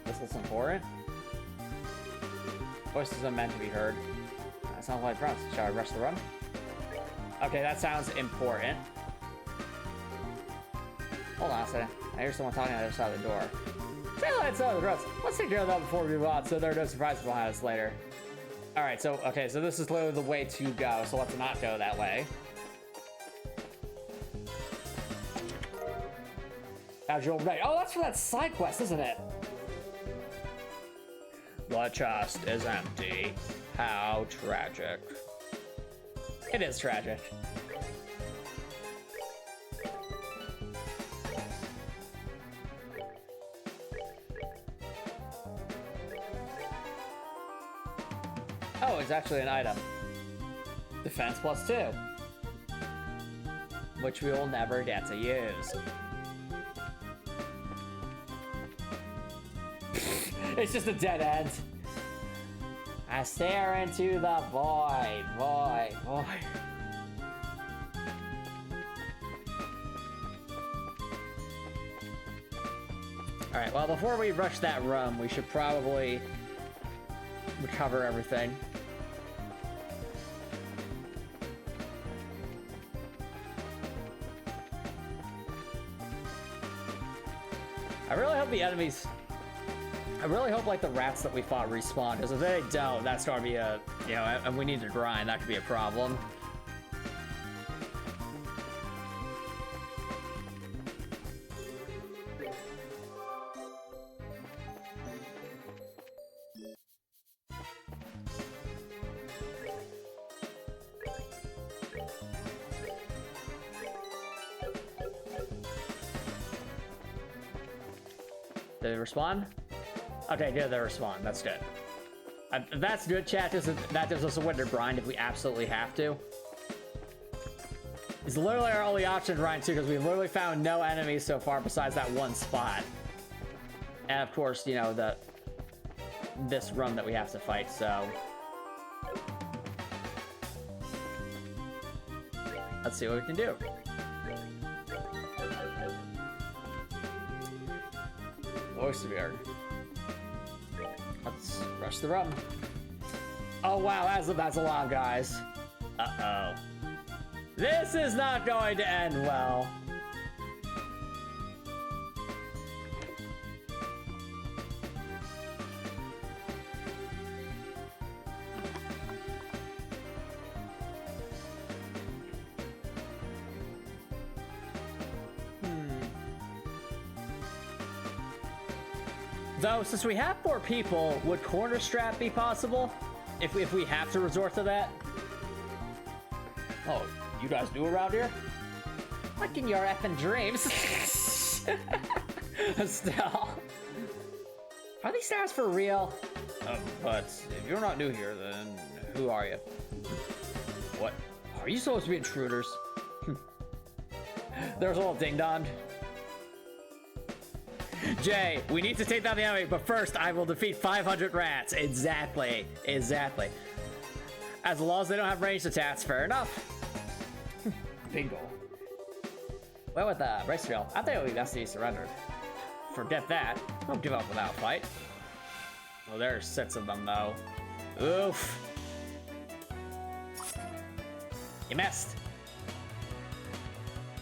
A: This is important. Voices are meant to be heard. That sounds like runs. Shall I rush the run? Okay, that sounds important. Hold on a second. I hear someone talking on the other side of the door. Say hello to the roads. Let's take care of that before we move on, so there are no surprises behind us later. Alright, so, okay, so this is literally the way to go, so let's not go that way. Casual right. Oh, that's for that side quest, isn't it? The chest is empty. How tragic. It is tragic. Oh, it's actually an item. Defense +2. Which we will never get to use. It's just a dead end. I stare into the void, void, void. Alright, well, before we rush that run, we should probably recover everything. I really hope the enemies... I really hope, like, the rats that we fought respawn, because if they don't, that's gonna be a, you know, and we need to grind, that could be a problem. Did they respond? Okay, good, they respond. That's good. That's good, chat. That gives us a winter grind if we absolutely have to. It's literally our only option to grind too, because we've literally found no enemies so far besides that one spot. And of course, you know, this run that we have to fight, so... Let's see what we can do. Voice of Yard. Let's rush the run. Oh wow, that's a lot, guys. Uh-oh. This is not going to end well. Though, since we have 4 people, would corner strap be possible? If we have to resort to that? Oh, you guys new around here?
B: What in your effing dreams?
A: Estelle.
B: Are these stars for real?
A: But if you're not new here, then who are you? What? Are you supposed to be intruders? There's a little ding-dong. Jay, we need to take down the enemy, but first I will defeat 500 rats. Exactly. Exactly. As long as they don't have ranged attacks, fair enough. Bingo.
B: Well, with the brace drill, I think it would be best to surrender.
A: Forget that. Don't give up without a fight. Well, there's 6 of them, though. Oof. You missed.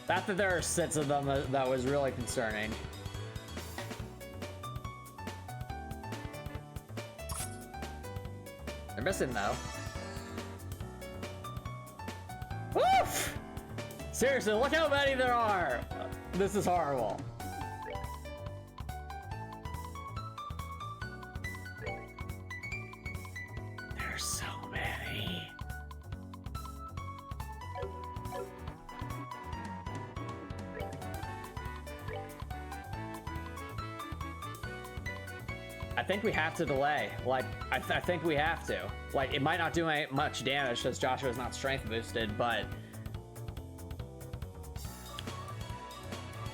A: Not that there are 6 of them, that was really concerning. They're missing, though. Woof! Seriously, look how many there are! This is horrible. There's so many. I think we have to delay. Like, I think we have to. Like, it might not do much damage because Joshua's not strength boosted, but...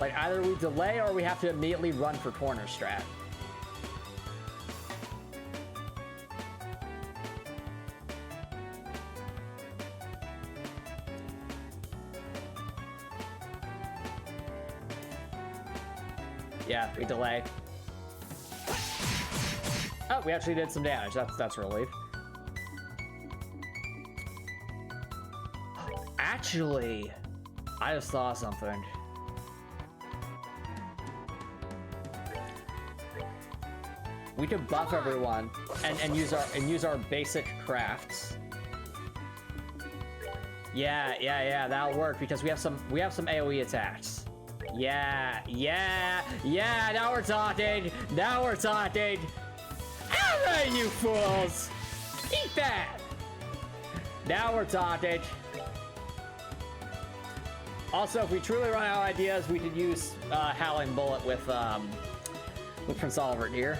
A: like, either we delay or we have to immediately run for corner strat. Yeah, we delay. Oh, we actually did some damage. That's a relief. Actually, I just saw something. We could buff everyone and use our basic crafts. Yeah, that'll work because we have some AoE attacks. Yeah, now we're talking. Alright, you fools! Eat that! Now we're talking. Also, if we truly run out of ideas, we could use Howling Bullet with Prince Oliver here.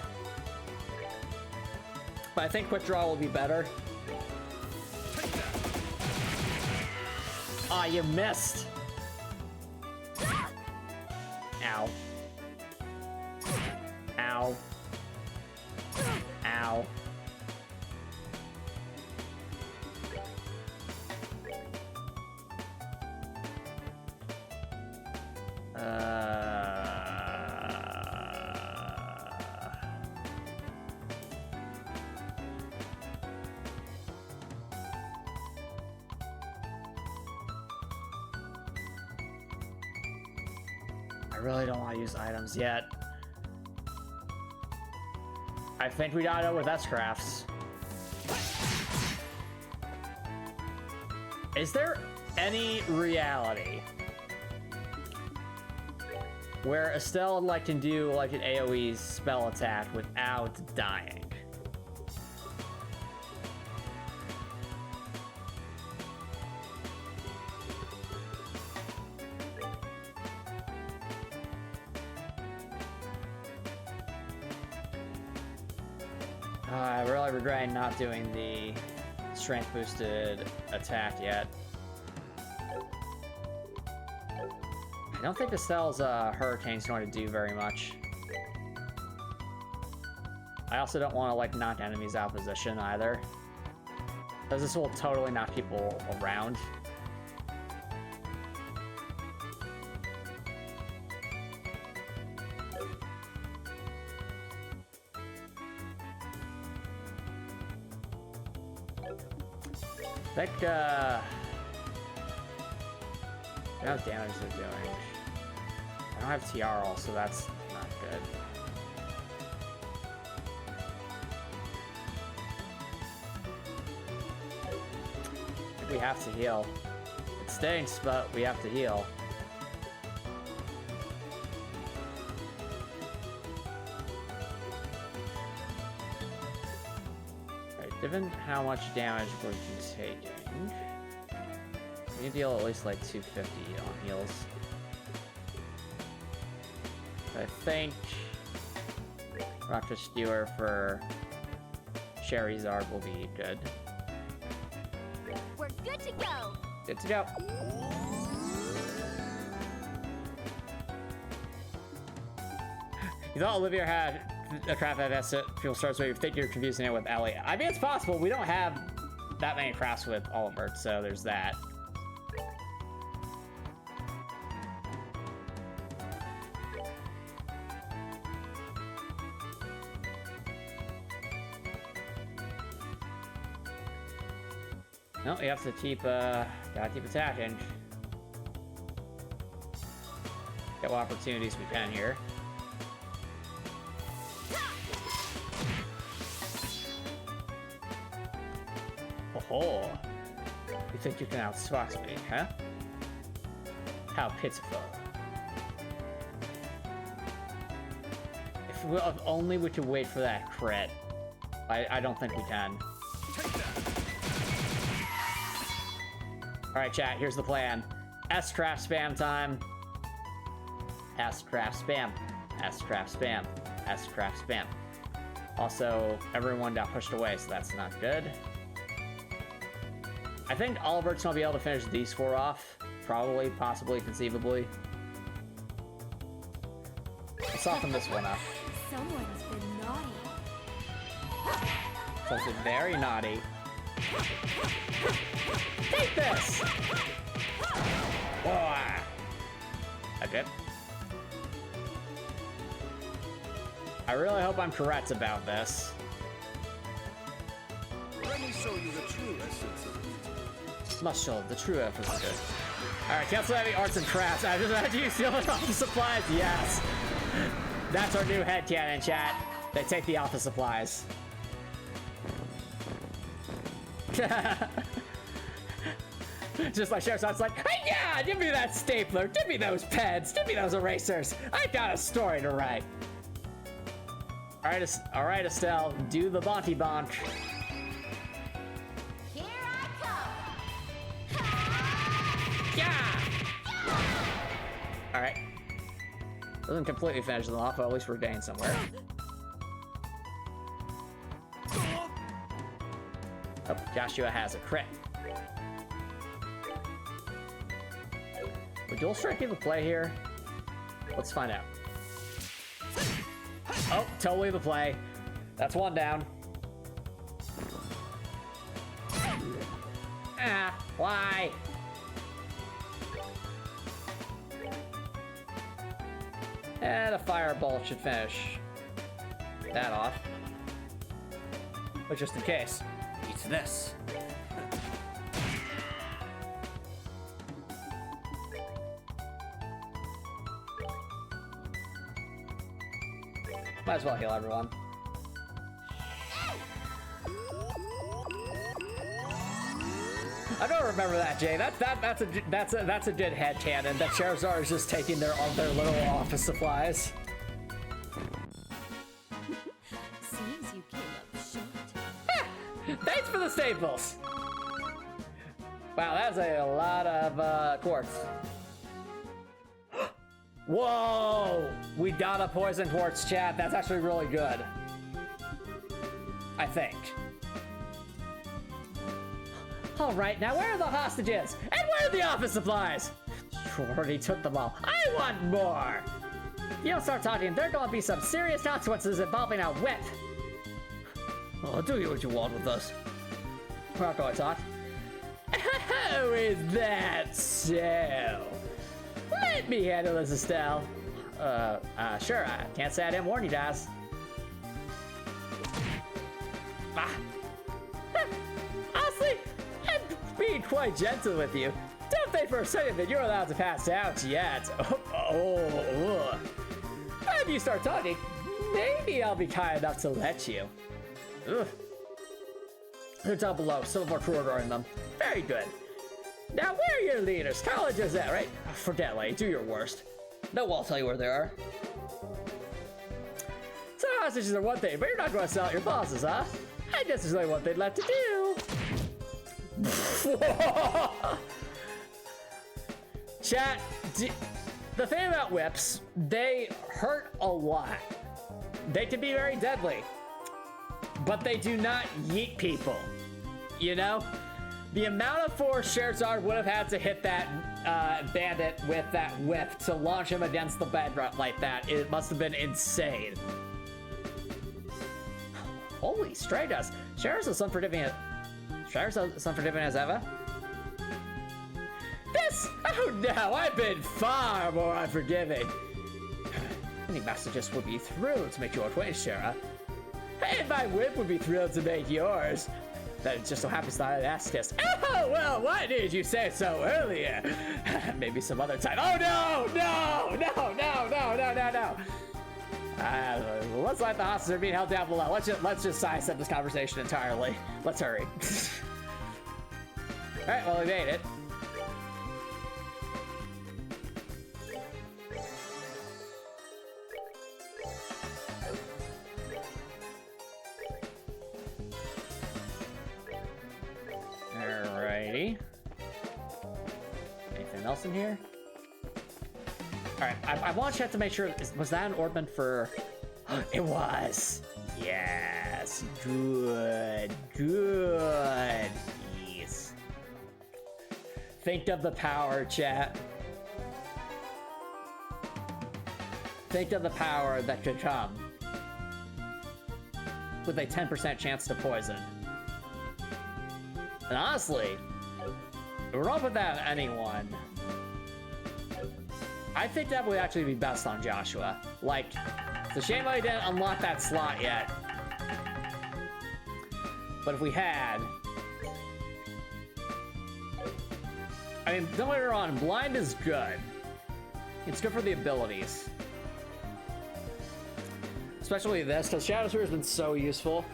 A: But I think Quick Draw will be better. Ah, you missed! Ow. Ow. Ow. I really don't want to use items yet. I think we gotta go with S-Crafts. Is there any reality where Estelle like can do like an AoE spell attack without dying? I really regret not doing the strength boosted attack yet. I don't think Estelle's Hurricane's going to do very much. I also don't want to like knock enemies out of position either, because this will totally knock people around. I think, how damage they're doing. I don't have TR, so that's not good. I think we have to heal. It stinks, but we have to heal. Given how much damage we're taking, we need to deal at least like 250 on heals. I think Rocket Skewer for Charizard will be good.
D: We're good to go.
A: Good to go. You thought Olivia had a craft that has fuel stars, so you think you're confusing it with Ellie. I mean, it's possible. We don't have that many crafts with Oliver, so there's that. No, you have to keep, gotta keep attacking. Get what opportunities we can here. Oh, you think you can outsmart me, huh? How pitiful. If only we could wait for that crit. I don't think we can. Alright, chat, here's the plan. S-craft spam time. S-craft spam. S-craft spam. S-craft spam. Also, everyone got pushed away, so that's not good. I think Oliver's gonna be able to finish these 4 off. Probably, possibly, conceivably. Let's soften this one up.
D: Someone's been naughty.
A: Someone's been very naughty. Take this! Oh, okay. I really hope I'm correct about this.
C: Let me show you the true essence of it.
A: Must show the true efforts of it. Alright, cancel having arts and crafts. I just imagine you stealing office supplies. Yes. That's our new headcanon, chat. They take the office supplies. Just like Charizard's like, hey, yeah, give me that stapler, give me those pens, give me those erasers. I got a story to write. All right, Estelle, do the Bonty Bonk.
D: Here I come.
A: Yeah. All right. Doesn't completely finish them off, but at least we're getting somewhere. Oh, Joshua has a crit. Would Dual Strike be the play here? Let's find out. Oh, totally the play. That's one down. Ah, why? And a Firebolt should finish that off. But just in case, eats this. Might as well heal everyone. I don't remember that, Jay. That's a good headcanon. That Charizard is just taking their little office supplies.
D: Seems you came up short.
A: Thanks for the staples. Wow, that's a lot of quartz. Whoa! We got a poison quartz, chat. That's actually really good. I think. All right, now where are the hostages? And where are the office supplies? You already took them all. I want more! You don't start talking, there are gonna be some serious consequences involving a whip. Oh, do what you want with us. We're not gonna talk. How is that so? Let me handle this, Estelle. Sure, I can't say I didn't warn you guys. Honestly, I'm being quite gentle with you. Don't think for a second that you're allowed to pass out yet. If you start talking, maybe I'll be kind enough to let you. Ugh. They're down below, some of our crew are in them. Very good. Now, where are your leaders? College is that, right? Forget, lady. Do your worst. No, I'll tell you where they are. So hostages are one thing, but you're not going to sell out your bosses, huh? I guess there's only one thing left to do. Chat, the thing about whips, they hurt a lot. They can be very deadly, but they do not yeet people. You know? The amount of force Scheherazade would have had to hit that bandit with that whip to launch him against the bedrock like that, it must have been insane. Holy stray dust. Scheherazade's unforgiving as ever. This? Oh no, I've been far more unforgiving. Any masochist would be thrilled to make your acquaintance, Shara. And my whip would be thrilled to make yours. That it just so happens that I'd ask us. Oh, well, why did you say so earlier? Maybe some other time. Oh, no, no, no, no, no, no, no, no. Looks like the hostages are being held down below. Let's just sidestep this conversation entirely. Let's hurry. All right, well, we made it. Alrighty. Anything else in here? Alright, I want to check to make sure. Was that an orbment for... It was! Yes! Good! Good! Yes. Think of the power, chat. Think of the power that could come with a 10% chance to poison. And honestly, if we're gonna put that on anyone, I think that would actually be best on Joshua. Like, it's a shame I didn't unlock that slot yet. But if we had... I mean, don't get me wrong, blind is good. It's good for the abilities. Especially this, because Shadow Sphere has been so useful.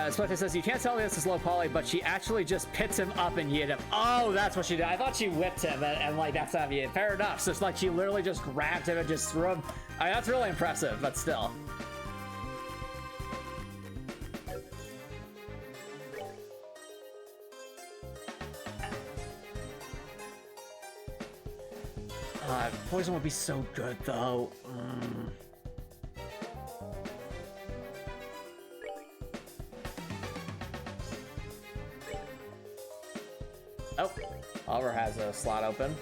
A: Spectre says, you can't tell me this is low poly, but she actually just pits him up and yeet him. Oh, that's what she did. I thought she whipped him, and like, that's how you... Fair enough. So it's like she literally just grabbed him and just threw him. I mean, that's really impressive, but still. Poison would be so good, though. Oh, Oliver has a slot open.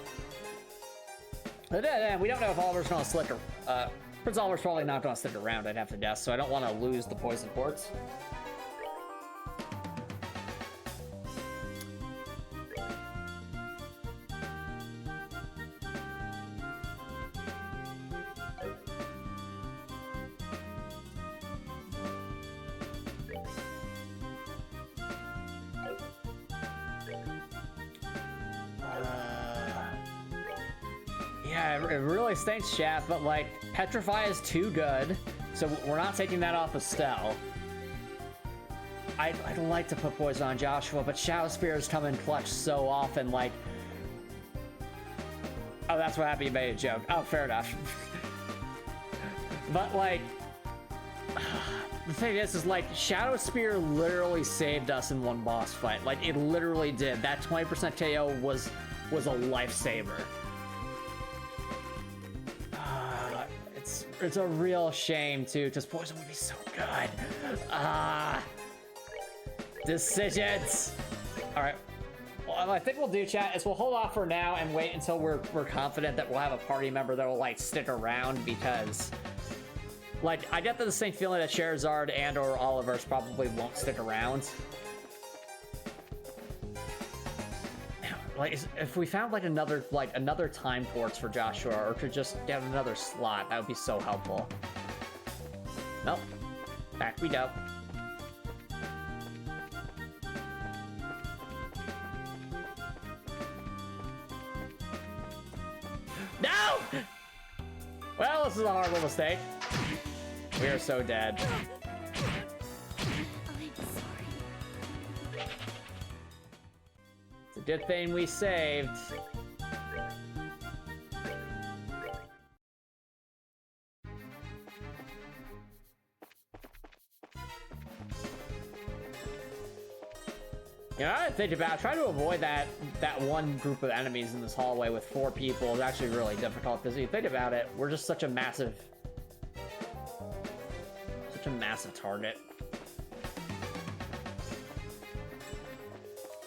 A: But then, we don't know if Oliver's gonna stick. Prince Oliver's probably not gonna stick around, I'd have to guess, so I don't want to lose the poison ports. It really stinks, chat, but like, Petrify is too good, so we're not taking that off of Stell. I'd like to put poison on Joshua, but Shadow Spears come in clutch so often, like... Oh, that's what happened, you made a joke. Oh, fair enough. But like... The thing is like, Shadow Spear literally saved us in one boss fight. Like, it literally did. That 20% KO was a lifesaver. It's a real shame, too, because poison would be so good. Decisions. All right. Well, I think we'll do, chat, is we'll hold off for now and wait until we're confident that we'll have a party member that will, like, stick around, because, like, I get the distinct feeling that Scheherazade and or Oliver's probably won't stick around. Like, if we found like another time ports for Joshua, or could just get another slot, that would be so helpful. Nope. Back we go. No! Well, this is a horrible mistake. We are so dead. Good thing we saved. You know, I think about trying to avoid that one group of enemies in this hallway with 4 people is actually really difficult because if you think about it, we're just such a massive target.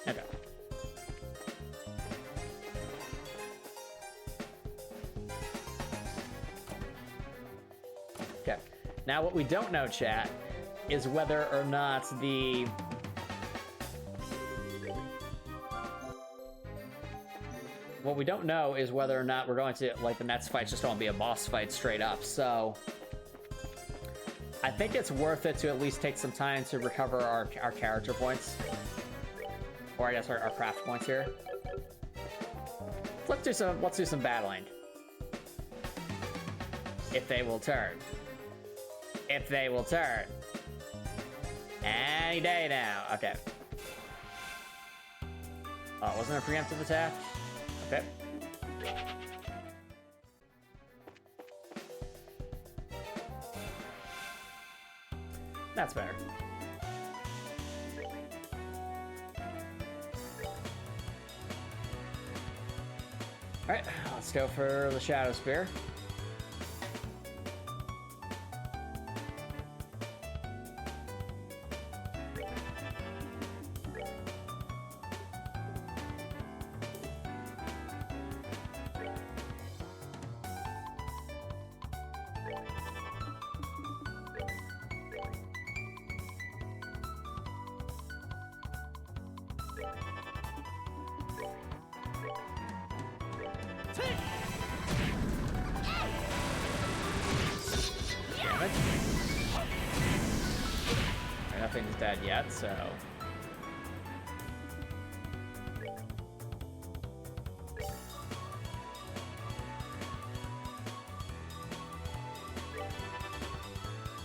A: Okay. Okay. Now what we don't know, chat, is whether or not what we don't know is whether or not we're going to, like, the next fight's just going to be a boss fight straight up, so I think it's worth it to at least take some time to recover our character points. Or I guess our craft points here. Let's do some battling. If they will turn. If they will turn. Any day now. Okay. Oh, wasn't there a preemptive attack? Okay. That's better. Alright, let's go for the Shadow Spear. Nothing's dead yet, so...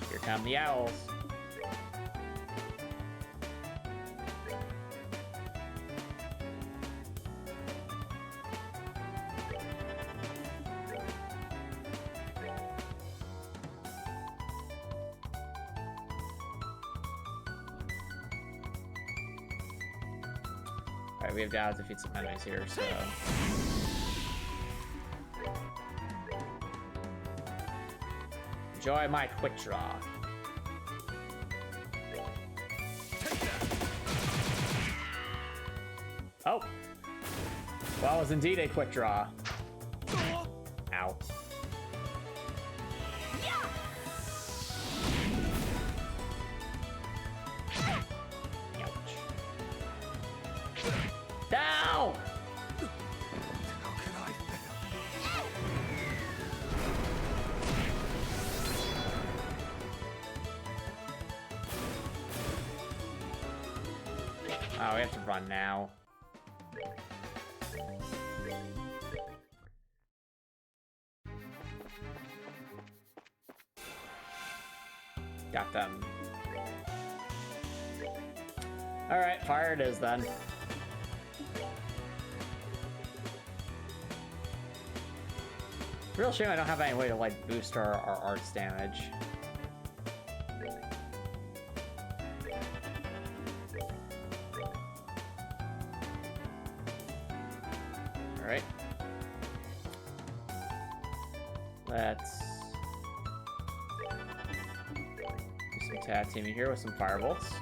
A: Here come the owls. Alright, we have to defeat some enemies here, so... Enjoy my quick draw. Oh! Well, it was indeed a quick draw. Ow. No!
C: How can I fail?
A: Oh, we have to run now. Got them. Alright, fire it is then. Real shame I don't have any way to, like, boost our arts damage. Alright. Let's do some tag teaming here with some firebolts.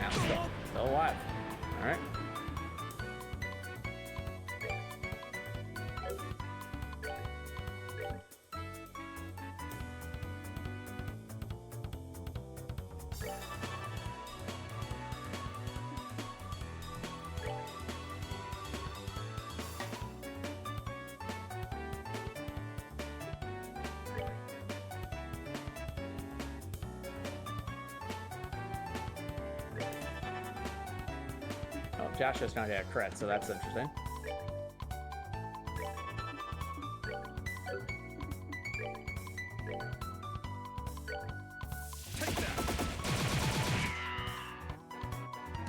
A: Now, still alive. Alright. Joshua's gonna get a crit, so that's interesting.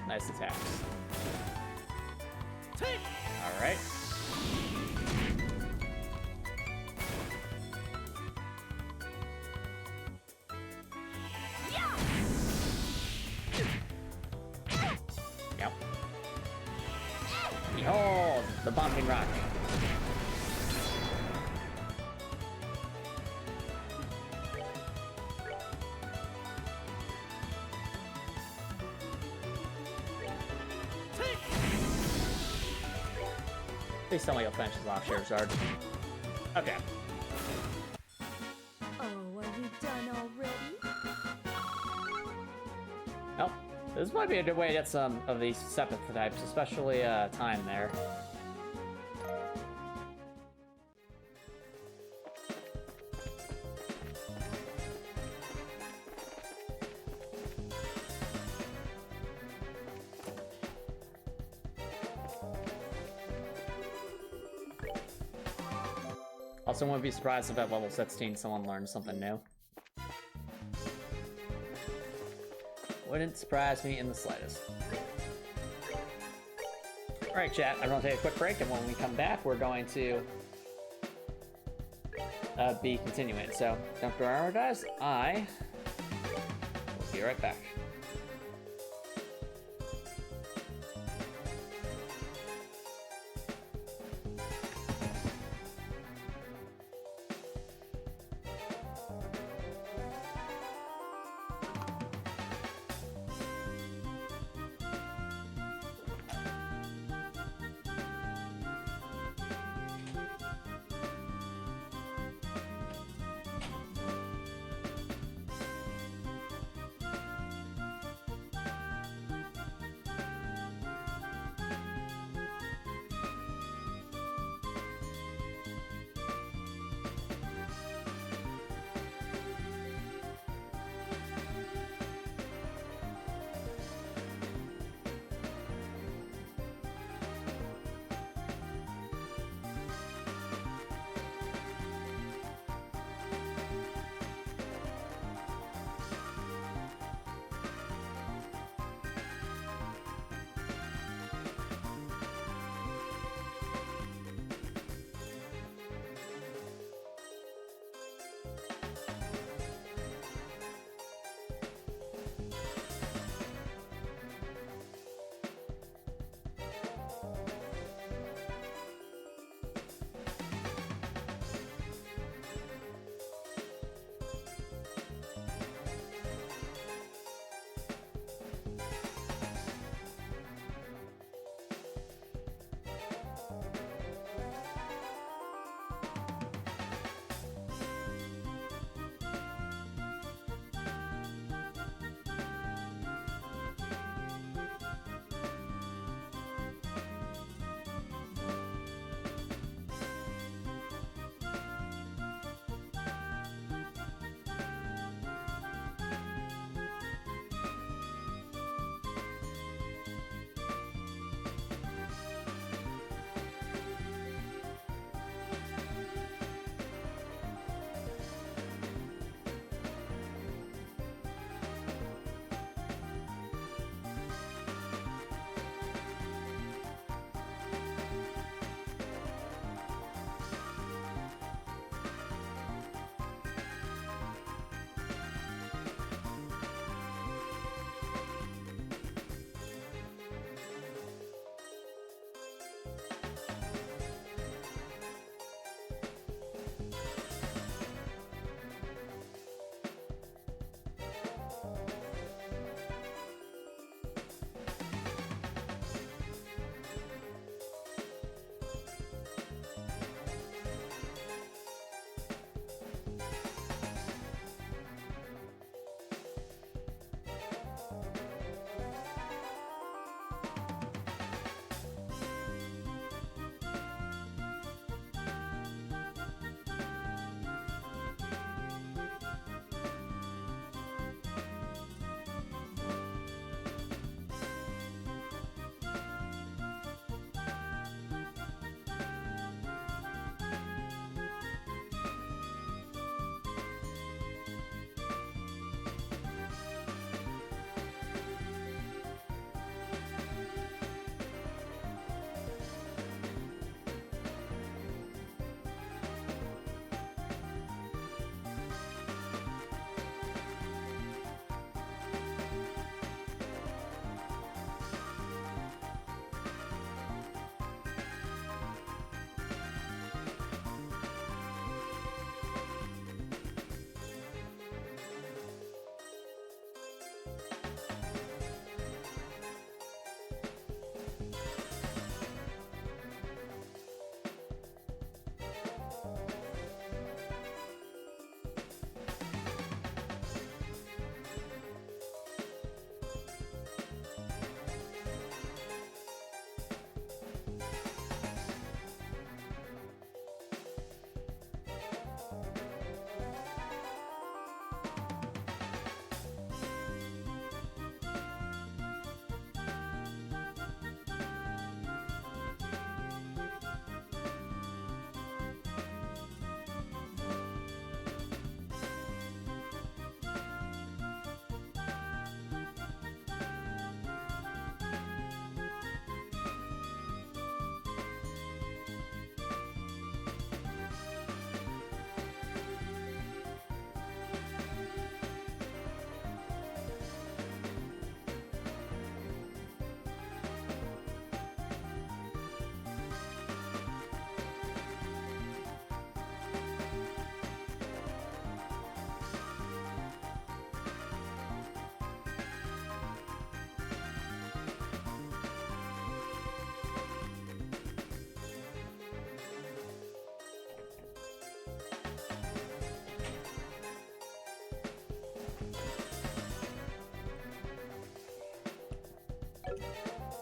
A: Nice attacks. Alright. The bumping rock. Please tell me you'll finish this off, Charizard. Okay.
D: Oh, are you done already?
A: Well, this might be a good way to get some of these Sepith types, especially time there. Also, wouldn't be surprised if at level 16 someone learns something new. Wouldn't surprise me in the slightest. Alright, chat, I'm gonna take a quick break, and when we come back, we're going to be continuing. So, don't go anywhere, guys. I will be right back.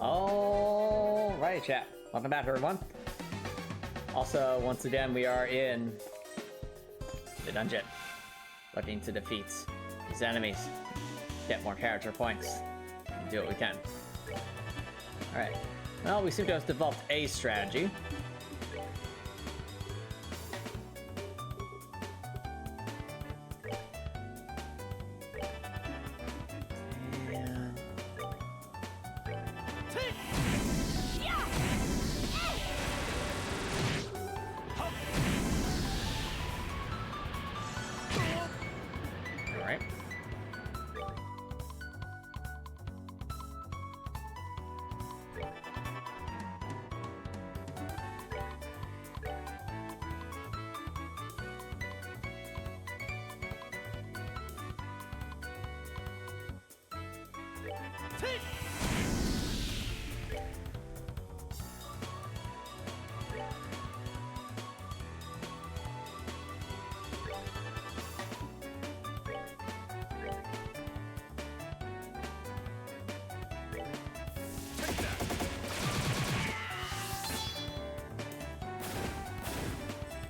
A: All right, chat. Welcome back, everyone. Also, once again, we are in the dungeon, looking to defeat these enemies, get more character points, and do what we can. All right. Well, we seem to have developed a strategy.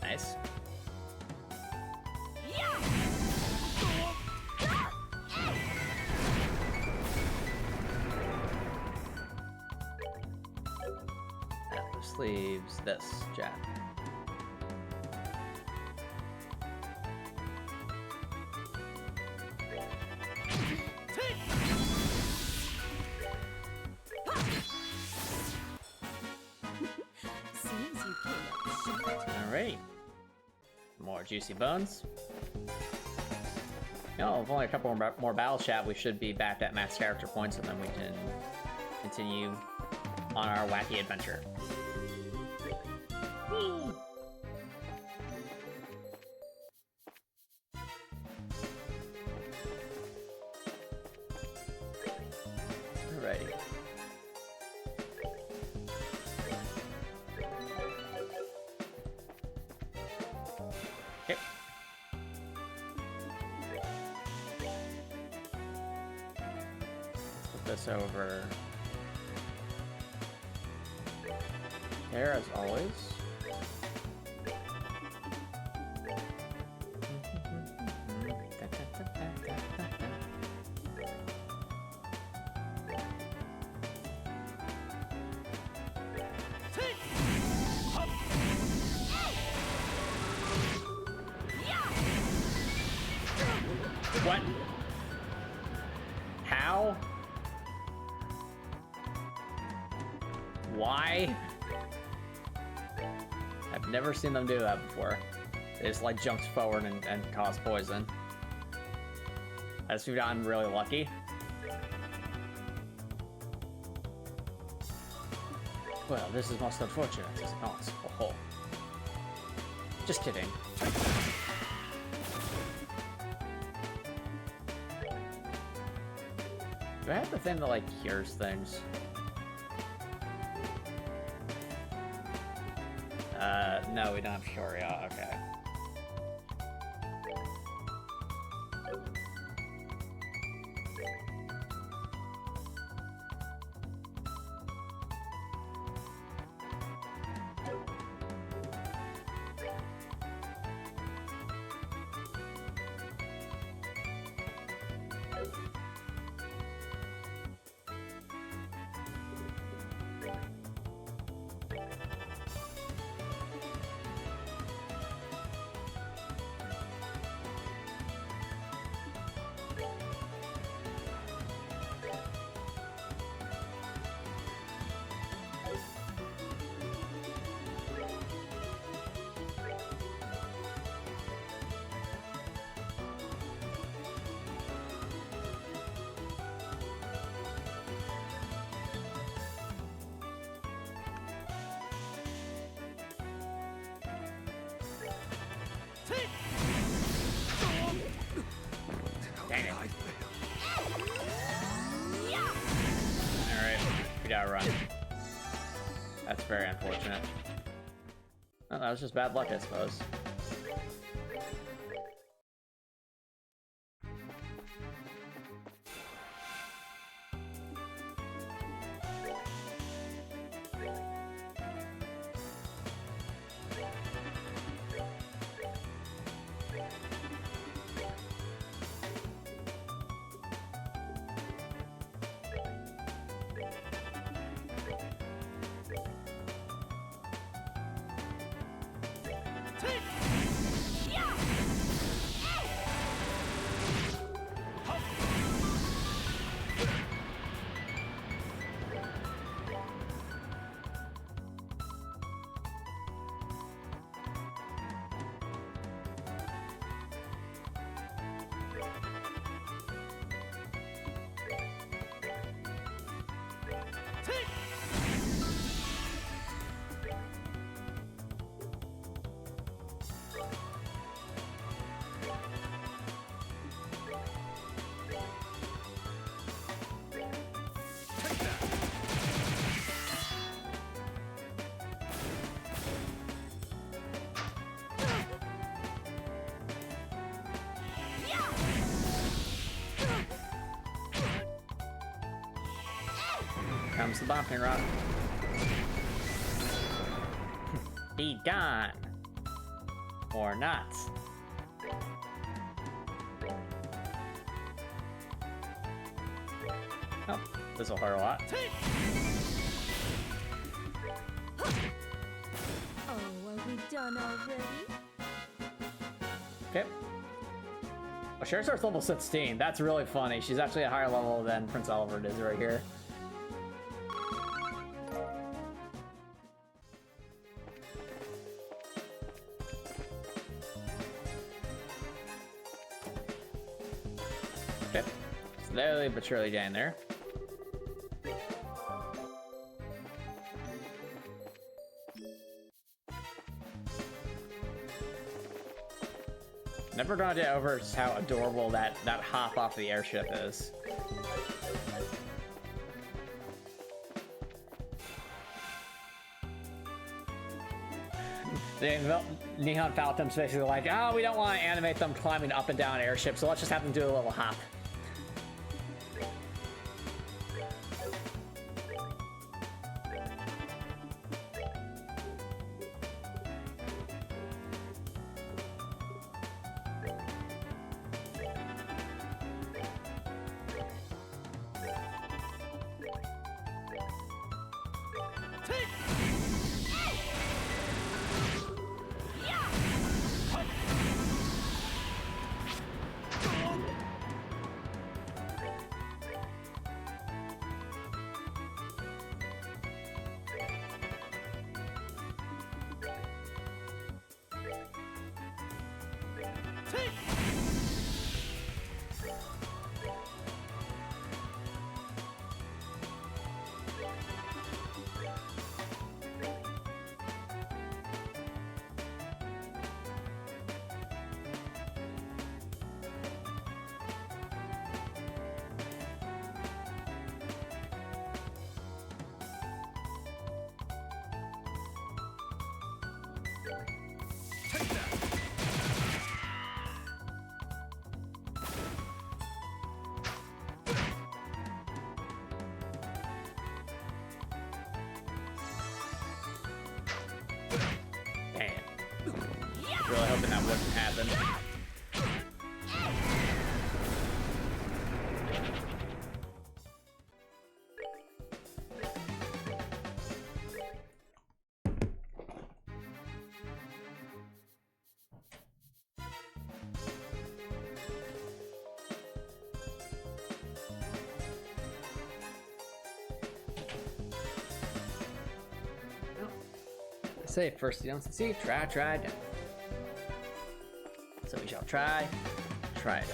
A: Nice. That just leaves this, Jack.
D: Seems you came up short.
A: Alright. More juicy bones. No, with only a couple more battles, chat, we should be back at max character points, and then we can continue on our wacky adventure. Alrighty. Okay. Put this over there as always. What? How? Why? I've never seen them do that before. They just like jumped forward and caused poison. I just we've gotten really lucky. Well, this is most unfortunate, is it not? Oh. Just kidding. Do I have the thing that like cures things? No, we don't have Shoria, okay. Dang it. Alright, we gotta run. That's very unfortunate. Oh, that was just bad luck, I suppose. comes the bumping rock. Be gone. Or not. Oh, this'll hurt a lot.
D: Oh, are we done already?
A: Okay. Well, Charizard's level 16. That's really funny. She's actually a higher level than Prince Albert is right here. Okay. Slowly but surely getting there. Never gonna get over just how adorable that hop off the airship is. The Neon Falcon's basically like, oh, we don't want to animate them climbing up and down airships, so let's just have them do a little hop. Really hoping that wouldn't happen. Say first you don't succeed, try again. So we shall try it.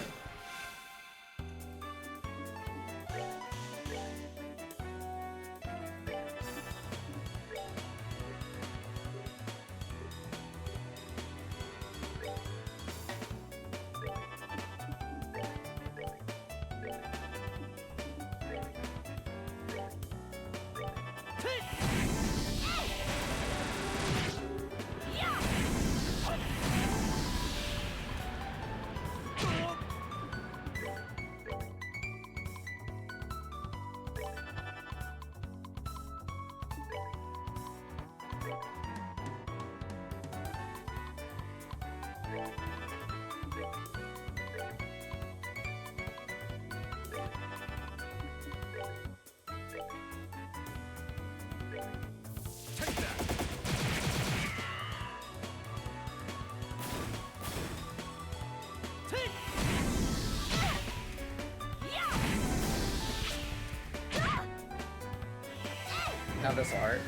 A: Now this art.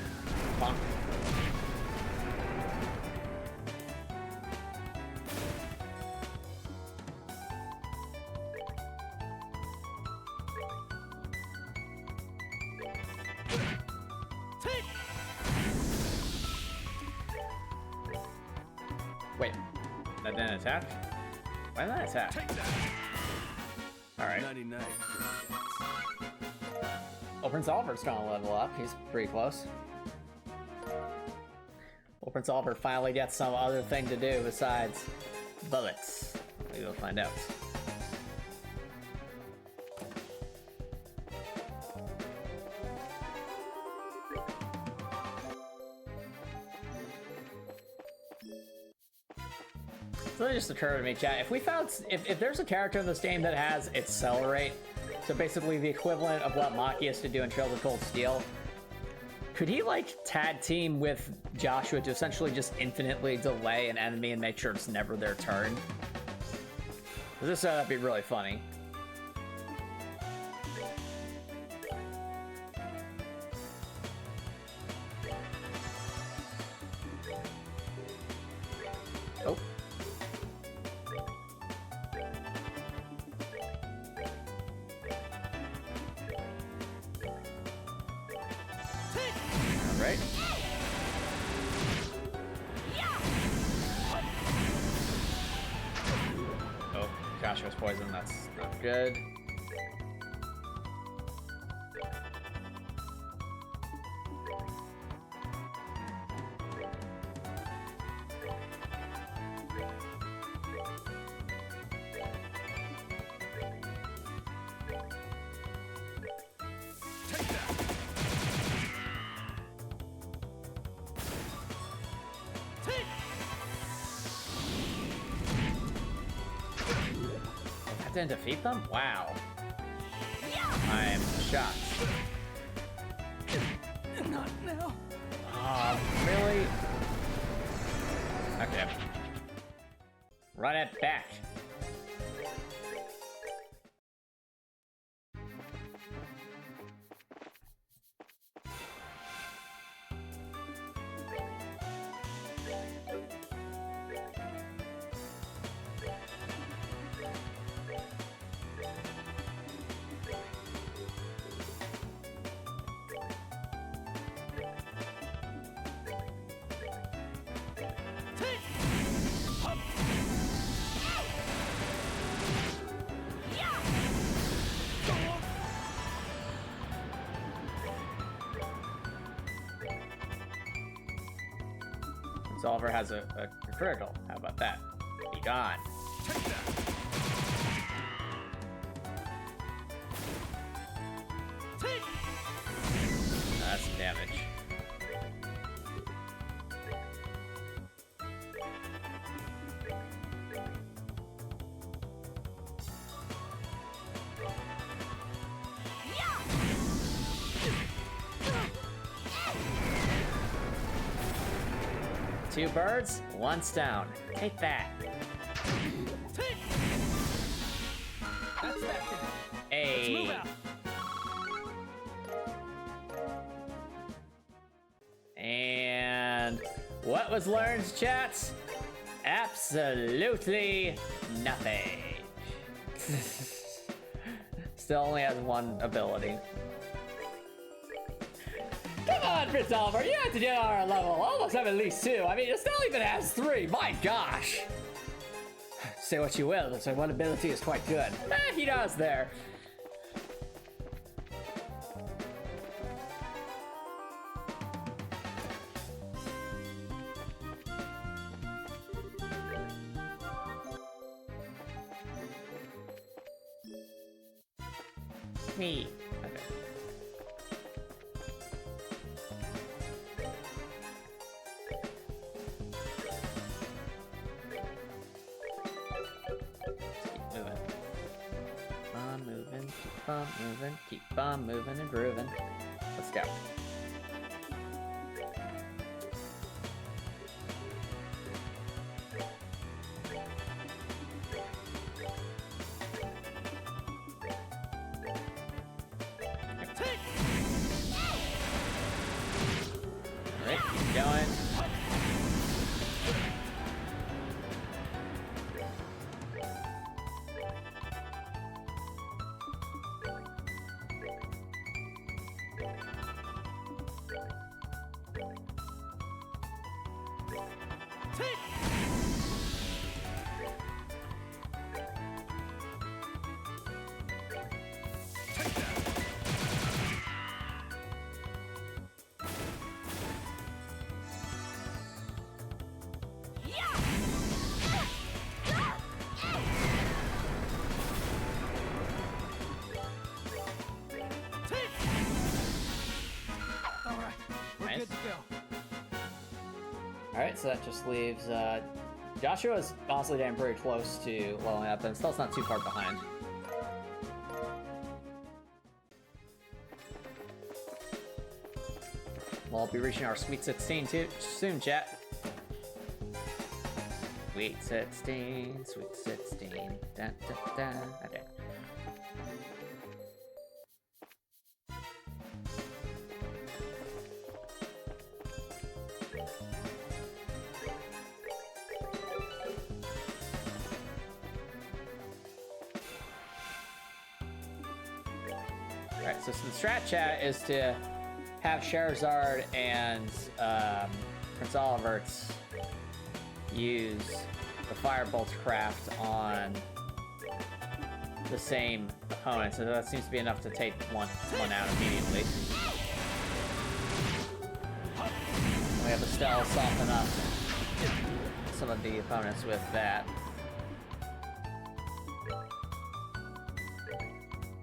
A: Bonk. Wait, that didn't attack? Why did that attack? Alright.
C: 99.
A: Well, Prince Albert's gonna level up. He's pretty close. Well, Prince Albert finally gets some other thing to do besides bullets. We will find out. Something just occurred to me, chat. If we found, if there's a character in this game that has accelerate, so basically the equivalent of what Maki used to do in Trails of Cold Steel, could he like tag team with Joshua to essentially just infinitely delay an enemy and make sure it's never their turn? That'd be really funny. Oh. All right. Oh, Joshua's poison. That's not good. Didn't defeat them? Wow. I'm shocked.
C: Not now.
A: Really? Okay. Run it back. Oliver has a critical. How about that? Be gone. That's some damage. Two birds, one stone. Take that.
C: That's that.
A: Hey.
C: Let's move out.
A: And what was learned, chats? Absolutely nothing. Still only has one ability. Come on, Prince Oliver, you have to get on our level. Almost have at least two. I mean, it still even has three. My gosh. Say what you will, so one ability is quite good. He does there. Me. Okay. Keep on moving and grooving. Let's go. Alright, keep going. Alright, so that just leaves Joshua's honestly getting pretty close to leveling up, and still not too far behind. We'll be reaching our Sweet 16 too soon, chat. Sweet 16, Sweet 16. Da, da, da. Okay. Alright, so the strat chat is to have Charizard and Prince Olivert's use the Firebolt craft on the same opponent, so that seems to be enough to take one out immediately. We have Estelle soften up some of the opponents with that.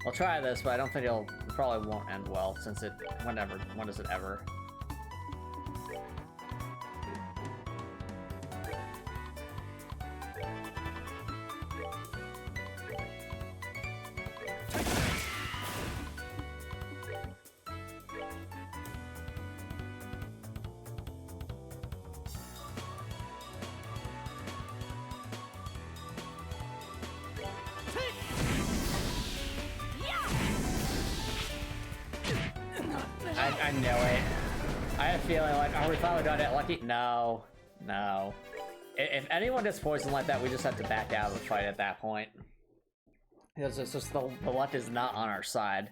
A: I'll try this, but I don't think it probably won't end well, since it, when does it ever? I know it. I had a feeling like, are we finally gonna get lucky? No. No. If anyone gets poisoned like that, we just have to back out of the fight at that point. Because it's just the luck is not on our side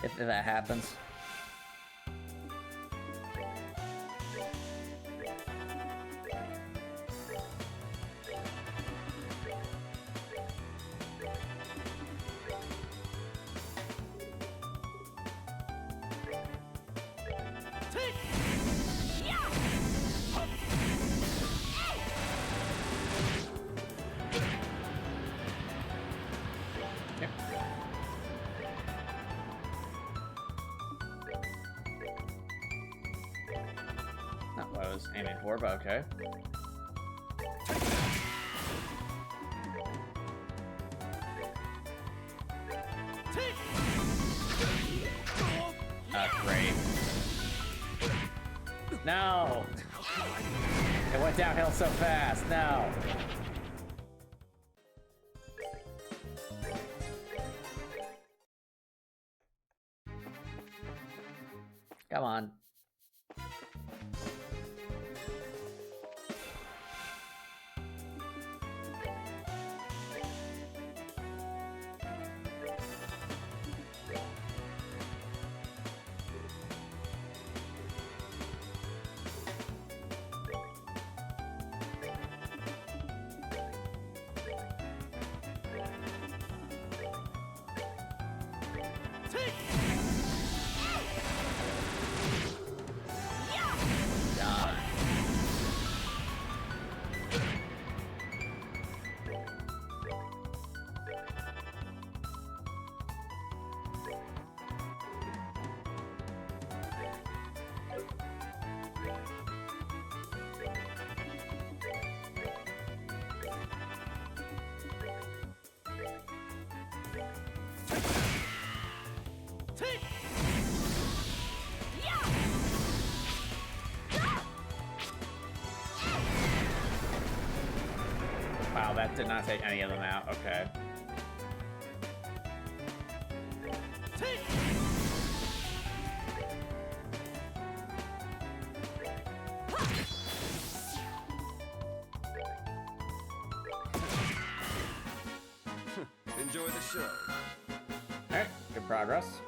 A: if that happens. Not what I was aiming for, but okay. Great. No! It went downhill so fast, no! Come on. Wow, that did not take any of them out. Okay.
C: Enjoy the show.
A: Alright, good progress.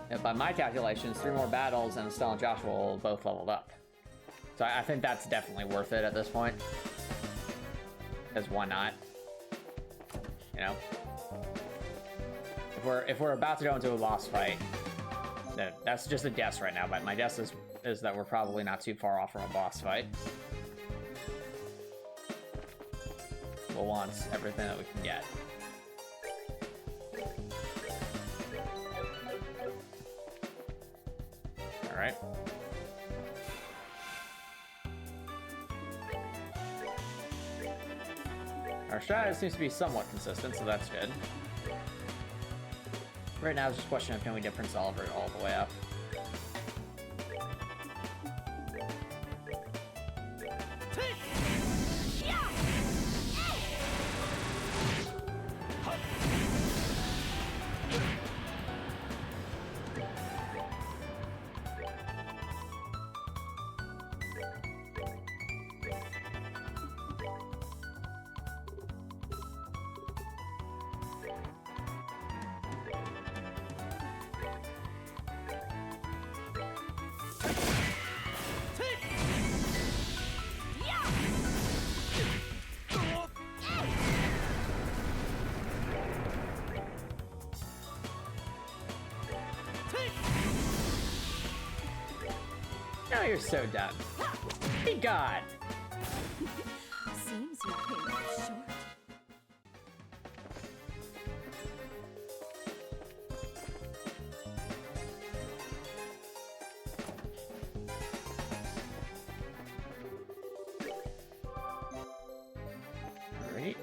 A: And by my calculations, 3 more battles and Estelle and Joshua will both leveled up. So I think that's definitely worth it at this point. Because why not? You know? If we're about to go into a boss fight, that's just a guess right now, but my guess is that we're probably not too far off from a boss fight. We'll want everything that we can get. Alright. Our strategy seems to be somewhat consistent, so that's good. Right now, it's just a question of can we get Prince Oliver all the way up. Now you're so done. Be gone.
D: Seems you came up short.
A: Alright.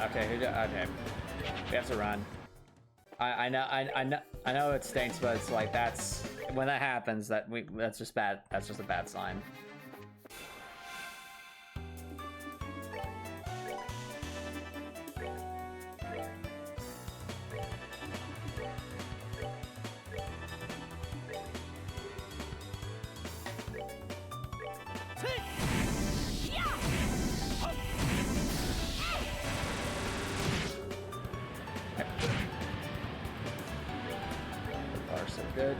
A: Okay. We have to run. I know it stinks, but it's like that's when that happens. That's just bad. That's just a bad sign. Good.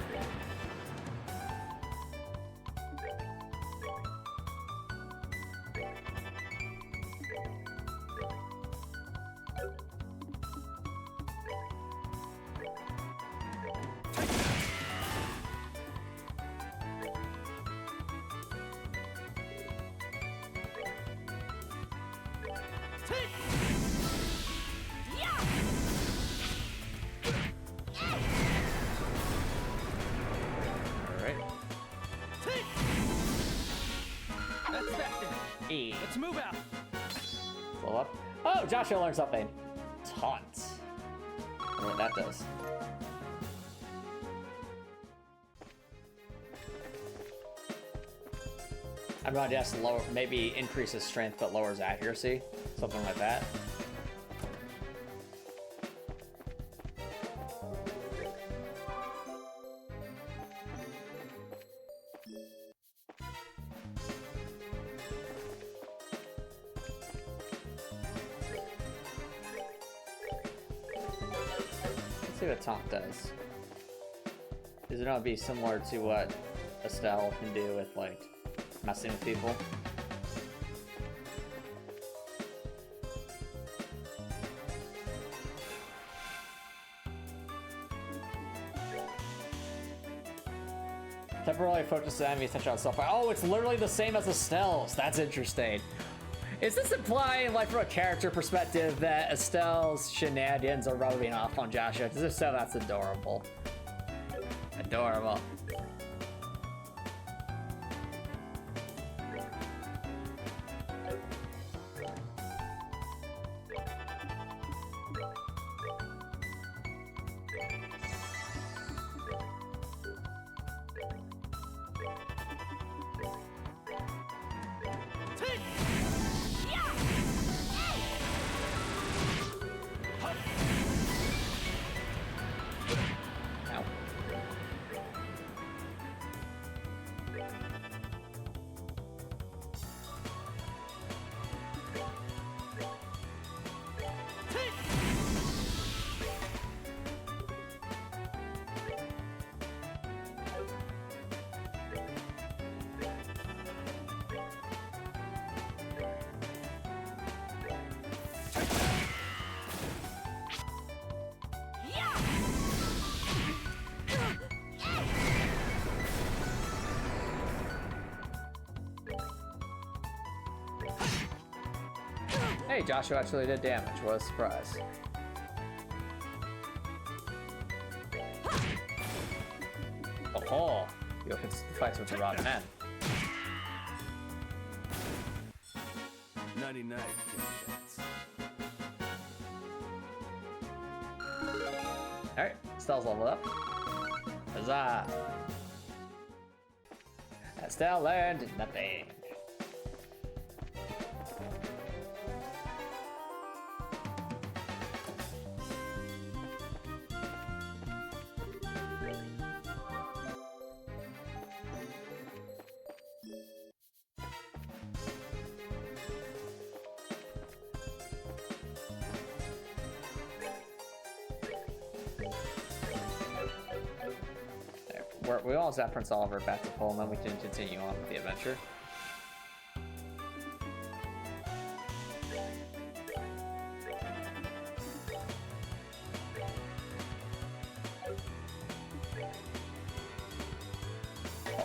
E: Let's move out.
A: Blow up. Oh, Joshua learned something. Taunt. I wonder what that does. I'm gonna guess lower, maybe increases strength but lowers accuracy, something like that. Let's see what Taunt does. Is it gonna be similar to what Estelle can do with like messing with people? Temporarily focus the enemy attention on self. Oh, it's literally the same as Estelle's. That's interesting. Is this implying, like, from a character perspective, that Estelle's shenanigans are rubbing off on Joshua? Because if so, that's adorable. Adorable. Hey, Joshua actually did damage. What a surprise. Oh, you can fight with the rod man.
C: 99
A: Alright, Estelle's leveled up. Huzzah! Estelle learned nothing. We almost have Prince Oliver back to full, and then we can continue on with the adventure.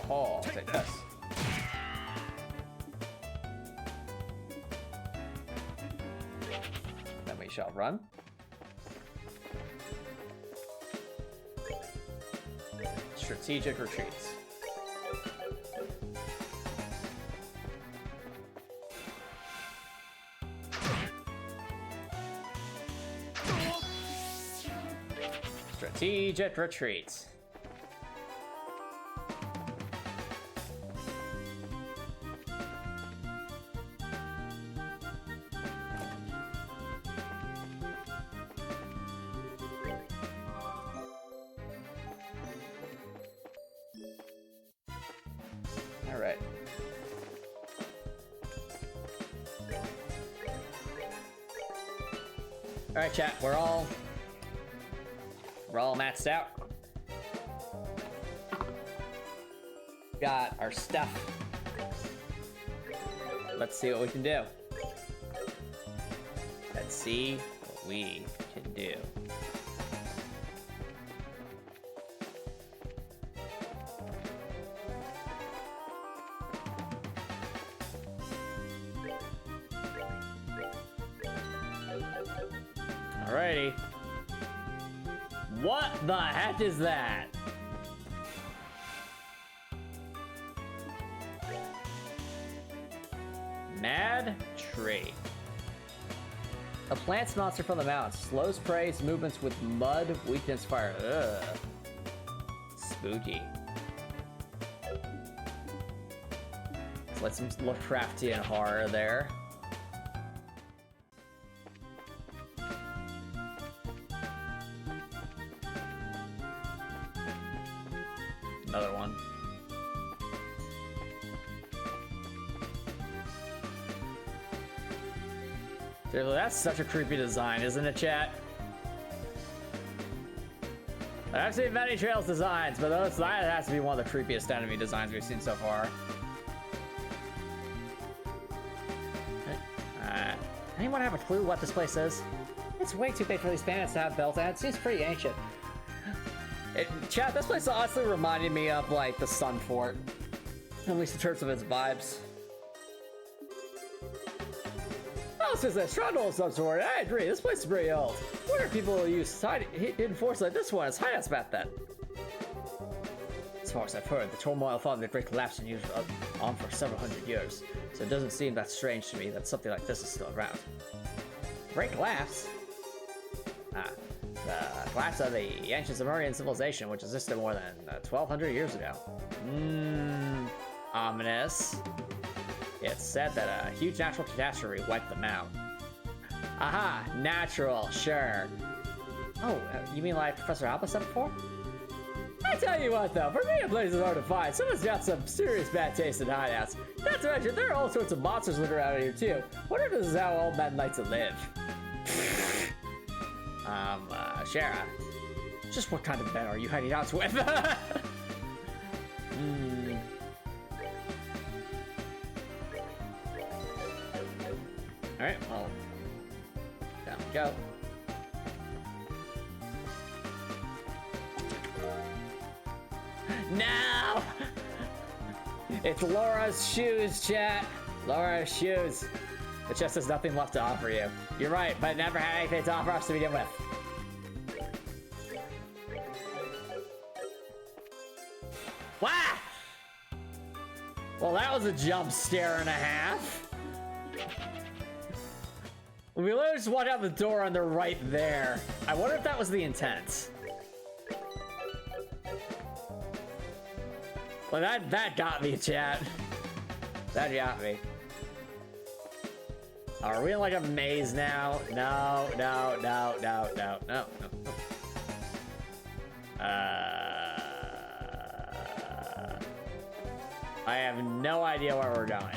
A: Oh, I'll take this. Then we shall run. Strategic retreats. Strategic retreats. Alright. Alright, chat, we're all maxed out. Got our stuff. Let's see what we can do. Let's see what we can do. Alrighty. What the heck is that? Mad Tree. A plants monster from the mountains. Slows prey's movements with mud, weakness, fire. Ugh. Spooky. Let's some Lovecraftian horror there. Another one. Seriously, that's such a creepy design, isn't it, chat? I've seen many Trails designs, but that has to be one of the creepiest enemy designs we've seen so far. Anyone have a clue what this place is?
B: It's way too big for these bandits to have built, and it seems pretty ancient.
A: Chat, this place honestly reminded me of, like, the Sun Fort. At least in terms of its vibes. Oh, this is a stronghold of some sort. I agree, this place is pretty old. What are people who use hidden force like this one as hideouts back then? As far as I've heard, the turmoil following the Great Collapse and used on for several hundred years. So it doesn't seem that strange to me that something like this is still around. Great Collapse? The collapse of the ancient Sumerian civilization, which existed more than 1,200 years ago. Ominous. It's said that a huge natural catastrophe wiped them out. Aha, natural, sure. Oh, you mean like Professor Alba said before? I tell you what though, for me a place is hard to find. Someone's got some serious bad taste in hideouts. Not to mention, there are all sorts of monsters looking around here too. Wonder if this is how old men like to live. Shara. Just what kind of men are you hiding out with? Alright, well. Down we go. No! It's Laura's shoes, chat. Laura's shoes. The chest has nothing left to offer you. You're right, but it never had anything to offer us to begin with. Wow! Well, that was a jump scare and a half. We literally just walked out the door and they're right there. I wonder if that was the intent. Well, that got me, chat. That got me. Are we in like a maze now? No. I have no idea where we're going.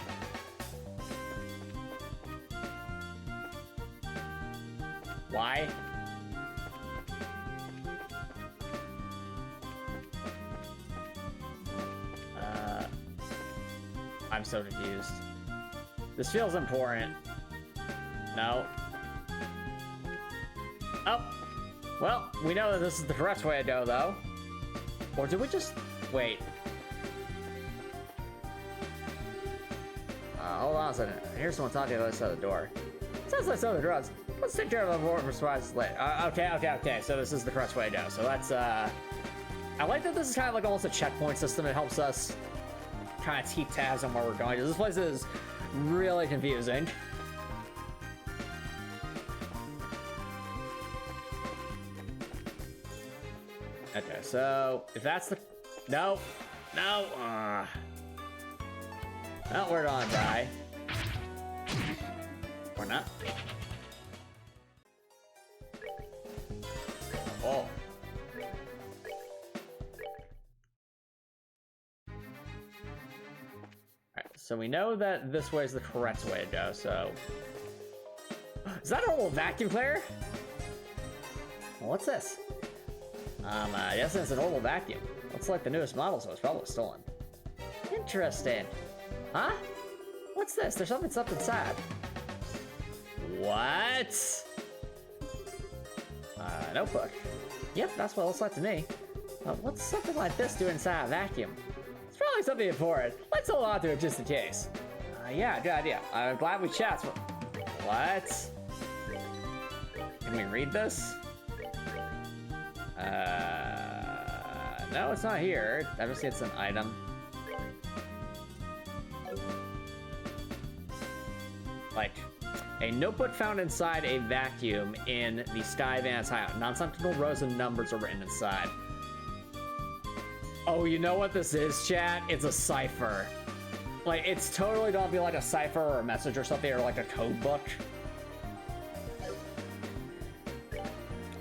A: Why? I'm so confused. This feels important. No. Oh. Well, we know that this is the correct way to go, though. Or did we just... Wait. Hold on a second. Here's someone talking to the other side of the door. Sounds like some of the drugs. Let's take care of the board for surprises later. Okay. So this is the correct way to go. So let's, I like that this is kind of like almost a checkpoint system. It helps us kind of keep tabs on where we're going. This place is really confusing. Okay, so if that's the... No. No, we're gonna die. Or not. Oh. Alright, so we know that this way is the correct way to go, so... Is that a little vacuum cleaner? Well, what's this? Yes, it's an oval vacuum. Looks like the newest model, so it's probably stolen. Interesting. Huh? What's this? There's something stuffed inside. What? Notebook. Yep, that's what it looks like to me. What's something like this do inside a vacuum? It's probably something important. Let's hold on to it just in case. Yeah, good idea. I'm glad we chat. What? Can we read this? No, it's not here. Obviously, it's an item. Like, a notebook found inside a vacuum in the Sky Bandits hideout. Non-sensical rows and numbers are written inside. Oh, you know what this is, chat? It's a cipher. Like, it's totally gonna be like a cipher or a message or something, or like a code book.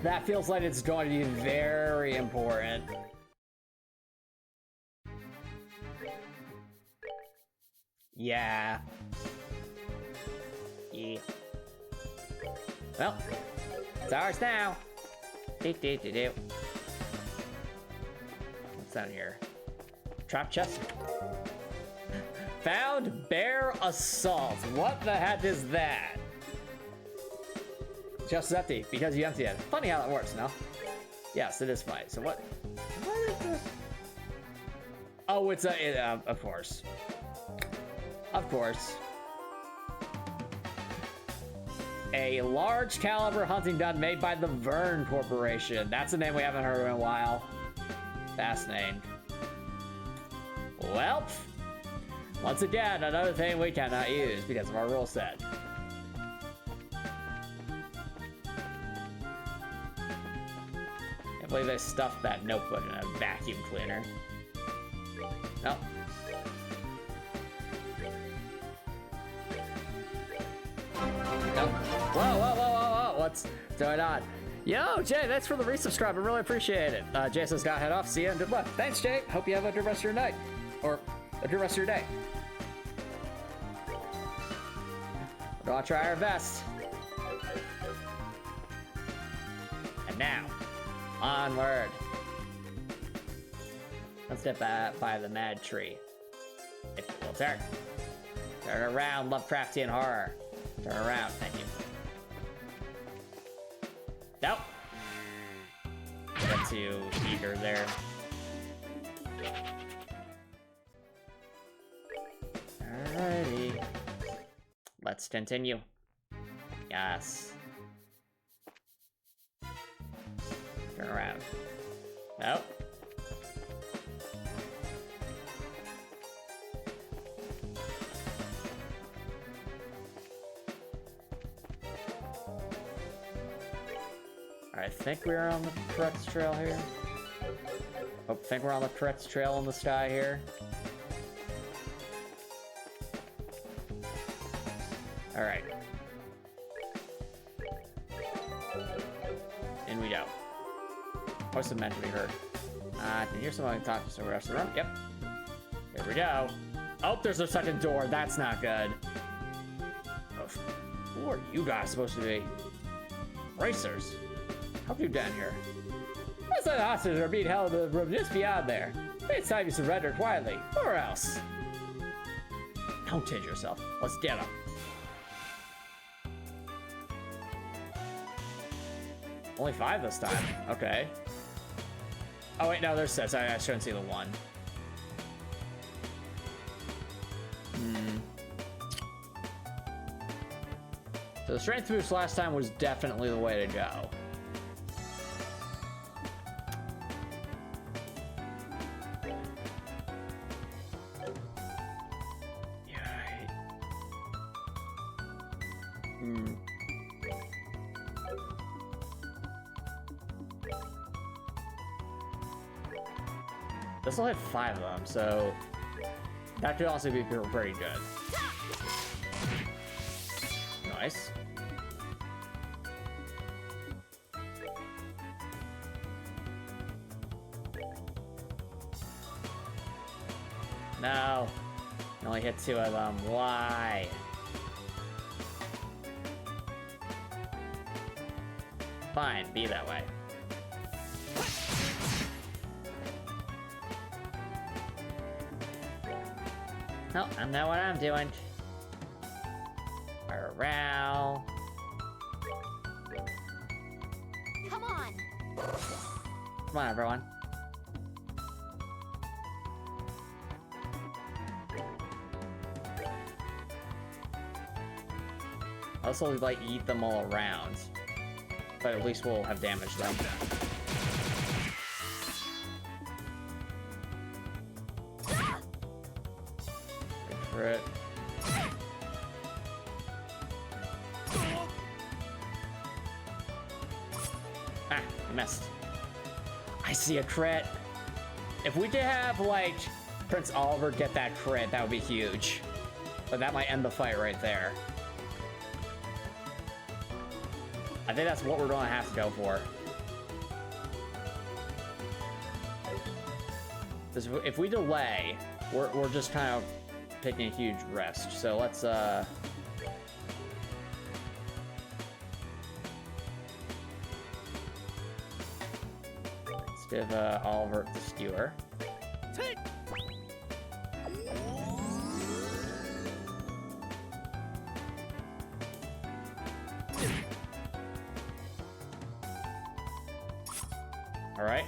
A: That feels like it's going to be very important. Yeah. Yeah. Well, it's ours now. What's down here? Trap chest. Found bear assault. What the heck is that? Chest is empty because you emptied it. Funny how that works, no? Yes, it is funny. So what is this? Oh, it's of course. Of course. A large caliber hunting gun made by the Vern Corporation. That's a name we haven't heard in a while. Fascinating. Well, once again, another thing we cannot use because of our rule set. Can't believe they stuffed that notebook in a vacuum cleaner. No. Nope. Whoa, what's going on? Yo, Jay, thanks for the resubscribe. I really appreciate it. Jay says, gotta head off. See ya and good luck. Thanks, Jay. Hope you have a good rest of your night. Or a good rest of your day. We're gonna try our best. And now, onward. Let's get by the mad tree. If you will turn. Turn around, Lovecraftian horror. Turn around, thank you. Nope. Get too eager there. Alrighty. Let's continue. Yes. Turn around. Nope. Alright, I think we're on the correct trail here. Oh, I think we're on the correct trail in the sky here. Alright. In we go. What's it meant to be heard? I can hear someone talking to the rest of the room. Yep. Here we go. Oh, there's a second door. That's not good. Oh, who are you guys supposed to be? Racers. Help you down here. Most of the hostages are being held in the room just beyond there. It's time you surrender quietly, or else. Don't change yourself. Let's get them. Only 5 this time. Okay. Oh wait, no, there's 6. I shouldn't see the 1. So the strength boost last time was definitely the way to go. This will hit 5 of them, so that could also be pretty good. Nice. No, you only hit 2 of them. Why? Fine, be that way. No, I know what I'm doing. Around.
D: Come on.
A: Come on, everyone. I'll also like eat them all around, but at least we'll have damaged them. Crit. Ah, missed. I see a crit. If we could have, like, Prince Oliver get that crit, that would be huge. But that might end the fight right there. I think that's what we're gonna have to go for. Because if we delay, we're just kind of taking a huge risk. So let's give Oliver the skewer. All right.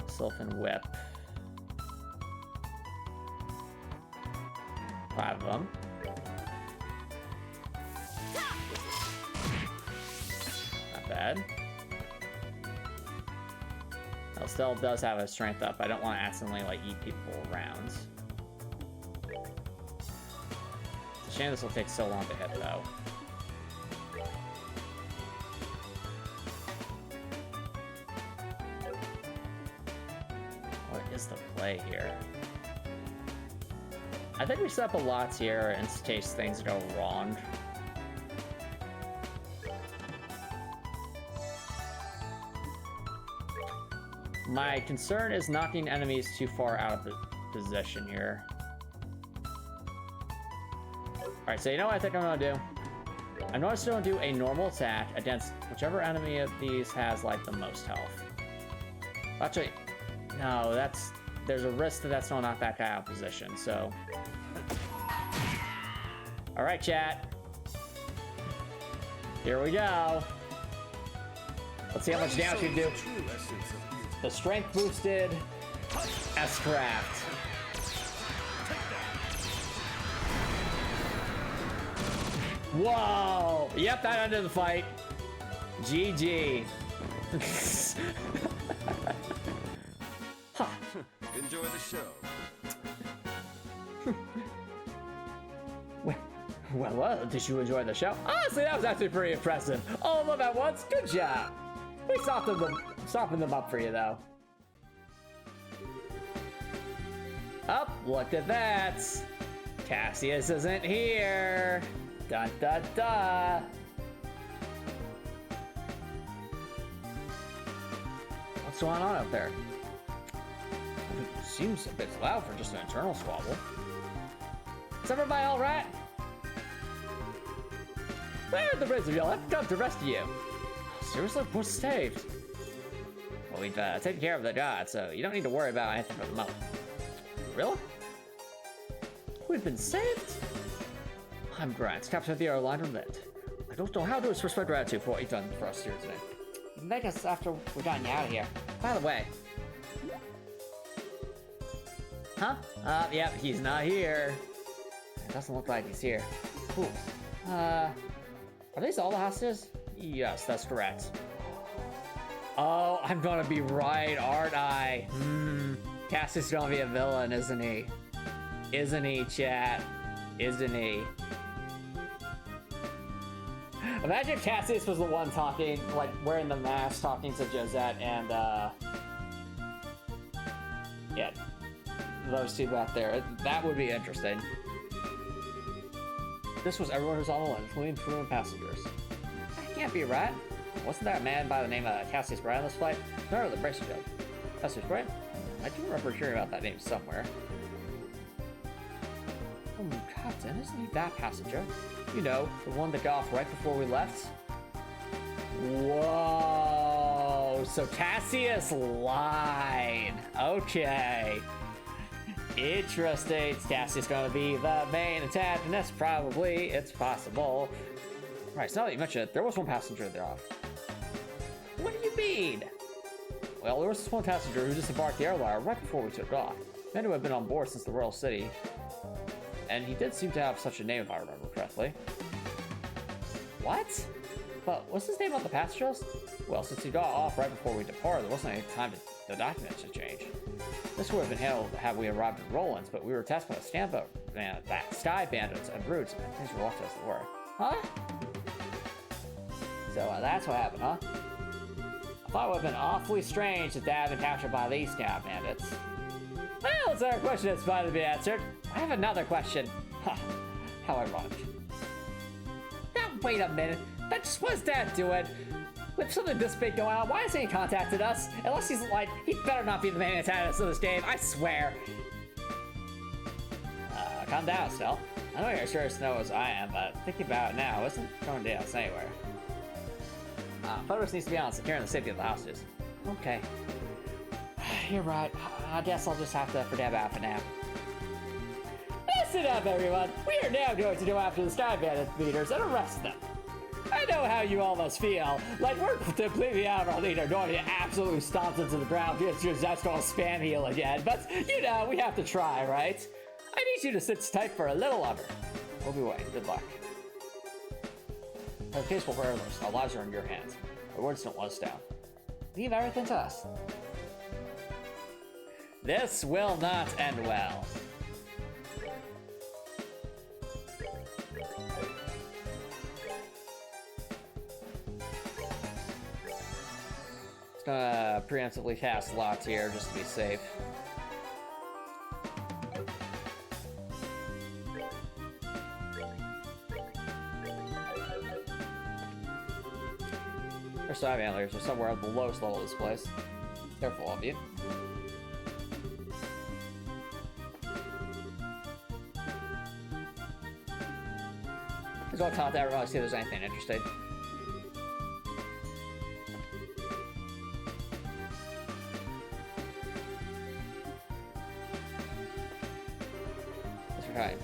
A: Sylphin Whip. 5 of them. Not bad. Estelle does have a strength up. I don't want to accidentally like eat people around. It's a shame this will take so long to hit though. What is the play here? I think we set up a lot here in case things go wrong. My concern is knocking enemies too far out of the position here. Alright, so you know what I think I'm gonna do? I'm just gonna do a normal attack against whichever enemy of these has like the most health. Actually, no, there's a risk that that's not that guy out of position, so. Alright, chat. Here we go. Let's see how much damage we do. The strength boosted S-Craft. Whoa! Yep, that ended the fight. GG. Huh.
C: Enjoy the show.
A: Well, did you enjoy the show? Honestly, that was actually pretty impressive. All of them at once, good job. We softened them up for you, though. Oh, look at that. Cassius isn't here. Dun dun dun. What's going on up there? It seems a bit loud for just an internal squabble. Is everybody all right? Where are the rest of y'all? I've come to rescue you. Seriously, we're saved. Well, we've taken care of the god, so you don't need to worry about anything for the moment. Really? We've been saved? I'm Grant, captain of the airliner Lit. I don't know how to express my gratitude for what you've done for us here today.
B: Make us after we got you out of here.
A: By the way. Huh? Yep, he's not here. It doesn't look like he's here. Cool. Are these all the hostages? Yes, that's correct. Oh, I'm gonna be right, aren't I? Cassius is gonna be a villain, isn't he? Isn't he, chat? Isn't he? Imagine if Cassius was the one talking, like, wearing the mask, talking to Josette and, yeah, those two back there. That would be interesting. This was everyone who's on the line, including crew and passengers. That can't be right. Wasn't there a man by the name of Cassius Bright on this flight? No, the bracer joke. Cassius Bright? I do remember hearing about that name somewhere. Oh, Captain, isn't he that passenger? You know, the one that got off right before we left? Whoa! So Cassius lied. Okay. Interesting. Cassius gonna be the main antagonist? Probably. It's possible. Right, so now that you mention it, there was one passenger there off. What do you mean? Well, there was this one passenger who disembarked the airliner right before we took off. Men who had been on board since the Royal City. And he did seem to have such a name, if I remember correctly. What? But what's his name on the passengers? Well, since he got off right before we departed, there wasn't any time to the documents to change. This would have been handled had we arrived in Roland's, but we were tasked by the Stamboat, that Sky Bandits and Brutes, and things were left as they were. Huh? So that's what happened, huh? I thought it would have been awfully strange if they had been captured by these Sky Bandits. Well, it's our question that's about to be answered. I have another question. Ha, how ironic. Now, wait a minute. What's Dad doing? With something this big going on, why hasn't he contacted us? Unless he's like, he better not be the main antagonist of this game, I swear. Calm down, Estelle. I know you're as sure as snow as I am, but thinking about it now, isn't going to us anywhere. Focus needs to be on securing the safety of the hostages. Okay. You're right. I guess I'll just have to forget about it for now. Listen up, everyone. We are now going to go after the Sky Bandit leaders and arrest them. I know how you all must feel. Like we're completely out of our leader, going to absolutely stomped into the ground because you're just going to spam heal again. But, you know, we have to try, right? I need you to sit tight for a little longer. We'll be waiting. Good luck. In case we're airless, our lives are in your hands. Our words don't let us down. Leave everything to us. This will not end well. Just gonna preemptively cast lots here just to be safe. There's side antlers are somewhere at the lowest level of this place. Careful of you. Let's go talk to everyone, see if there's anything interesting. That's right.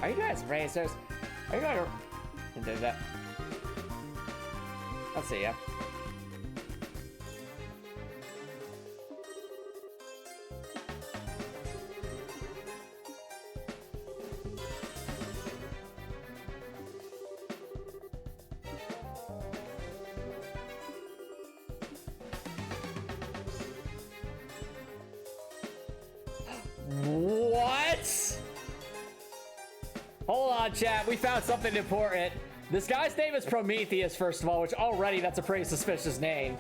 A: Are you guys racers? Are you going to do that? Let's see, yeah. What? Hold on, chat. We found something important. This guy's name is Prometheus, first of all, which already that's a pretty suspicious name.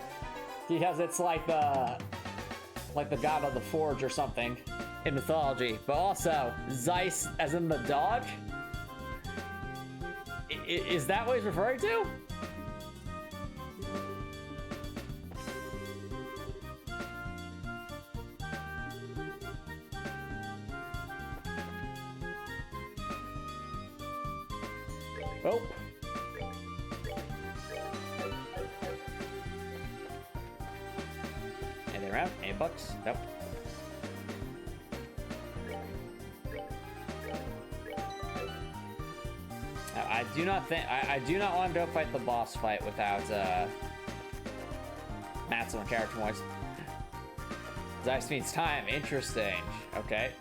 A: Because it's like the god of the forge or something in mythology. But also, Zeiss as in the dog? Is that what he's referring to? Oh. Anything around? Any bucks? Nope. I do not think I do not want to go fight the boss fight without maximum character points. Zeiss means time. Interesting. Okay.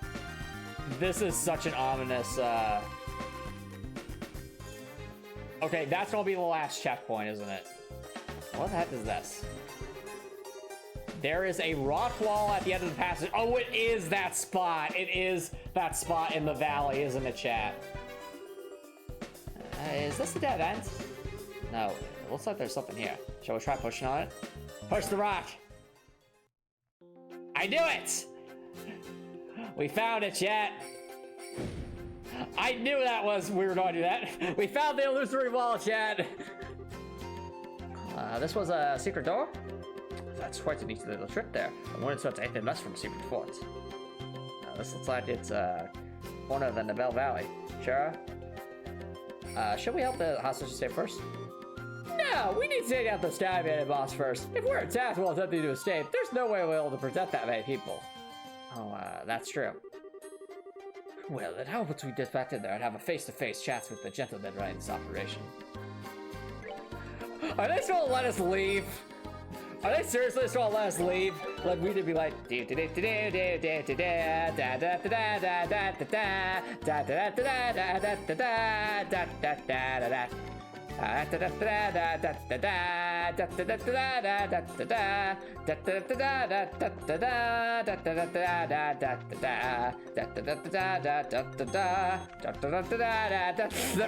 A: This is such an ominous okay, that's gonna be the last checkpoint, isn't it? What the heck is this? There is a rock wall at the end of the passage. Oh, it is that spot. It is that spot in the valley, isn't it, chat? Is this the dead end? No, it looks like there's something here. Shall we try pushing on it? Push the rock. I knew it! We found it, chat. I knew that was we were going to do that. We found the illusory wall, chat. This was a secret door. That's quite a neat little trick there. I wouldn't expect anything less from a secret fort. This looks like it's one of the Nibel Valley. Sure. Should we help the hostages escape first? No, we need to take out the Sky Bandit boss first. If we're attacked while attempting to escape, there's no way we'll be able to protect that many people. Oh, that's true. Well, then how about we get back in there and have a face-to-face chat with the gentleman running this operation? Are they still gonna let us leave? Are they seriously still gonna let us leave? Like we did be like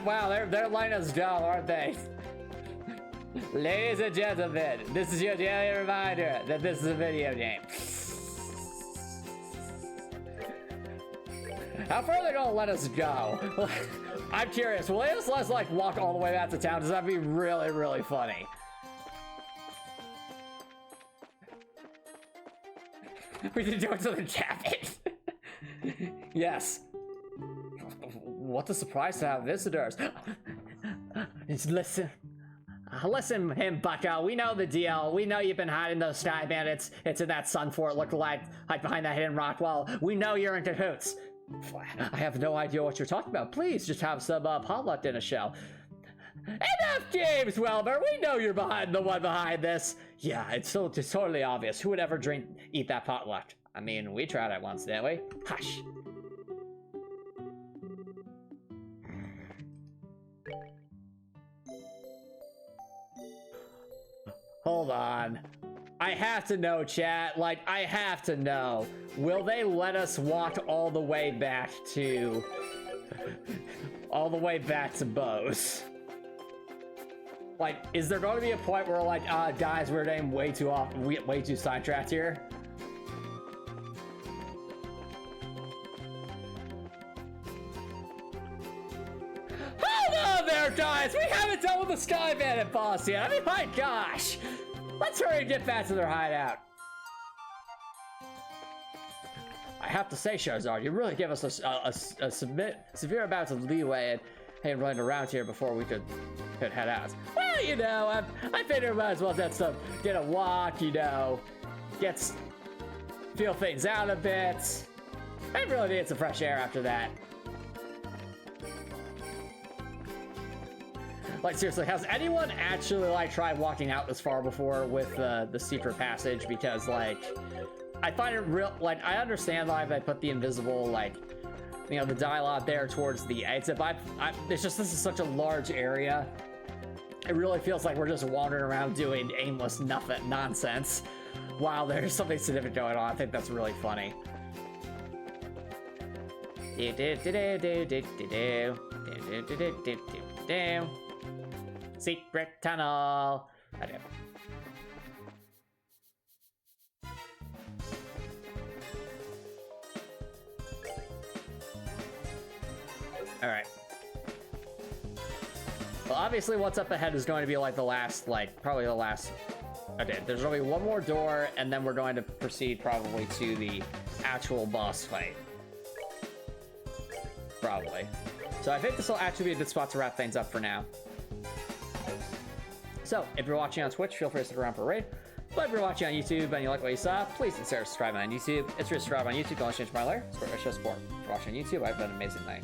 A: wow, they're letting us go, aren't they? Ladies and gentlemen, this is your daily reminder that this is a video game. How far are they gonna let us go? I'm curious, will they just let us like walk all the way back to town? Does that be really, really funny? We can do it to the cabin. Yes. What a surprise to have visitors. Listen. Listen, him, bucko. We know the deal. We know you've been hiding those Sky Bandits. It's in that sun fort look like behind that hidden rock wall. We know you're in cahoots. I have no idea what you're talking about. Please just have some potluck in a shell. Enough games, Welber. We know you're the one behind this. Yeah, it's totally obvious. Who would ever eat that potluck? I mean, we tried it once, didn't we? Hush. Hold on. I have to know, chat. Like, I have to know. Will they let us walk all the way back to... Bose? Like, is there going to be a point where, like, guys, we're getting way too sidetracked here? Hold on there, guys! We haven't dealt with the Sky Bandit boss yet. I mean, my gosh! Let's hurry and get back to their hideout. I have to say, Charizard, you really give us a severe amount of leeway and running around here before we could head out. Well, you know, I figured we might as well get a walk, you know, feel things out a bit. I really need some fresh air after that. Like, seriously, has anyone actually, like, tried walking out this far before with the secret passage? Because, like, I find it real, like, I understand, like, they put the invisible, like, you know, the dialogue there towards the exit, but it's just, this is such a large area. It really feels like we're just wandering around doing aimless nothing nonsense while there's something significant going on. I think that's really funny. Secret tunnel. I do. All right. Well, obviously what's up ahead is going to be like the last, like, probably the last... Okay, there's going to be one more door, and then we're going to proceed probably to the actual boss fight. Probably. So I think this will actually be a good spot to wrap things up for now. So, if you're watching on Twitch, feel free to stick around for a raid. But if you're watching on YouTube and you like what you saw, please consider subscribing on YouTube. It's free to subscribe on YouTube, don't change my layer. Support my show support. If you're watching on YouTube, I hope you have an amazing night.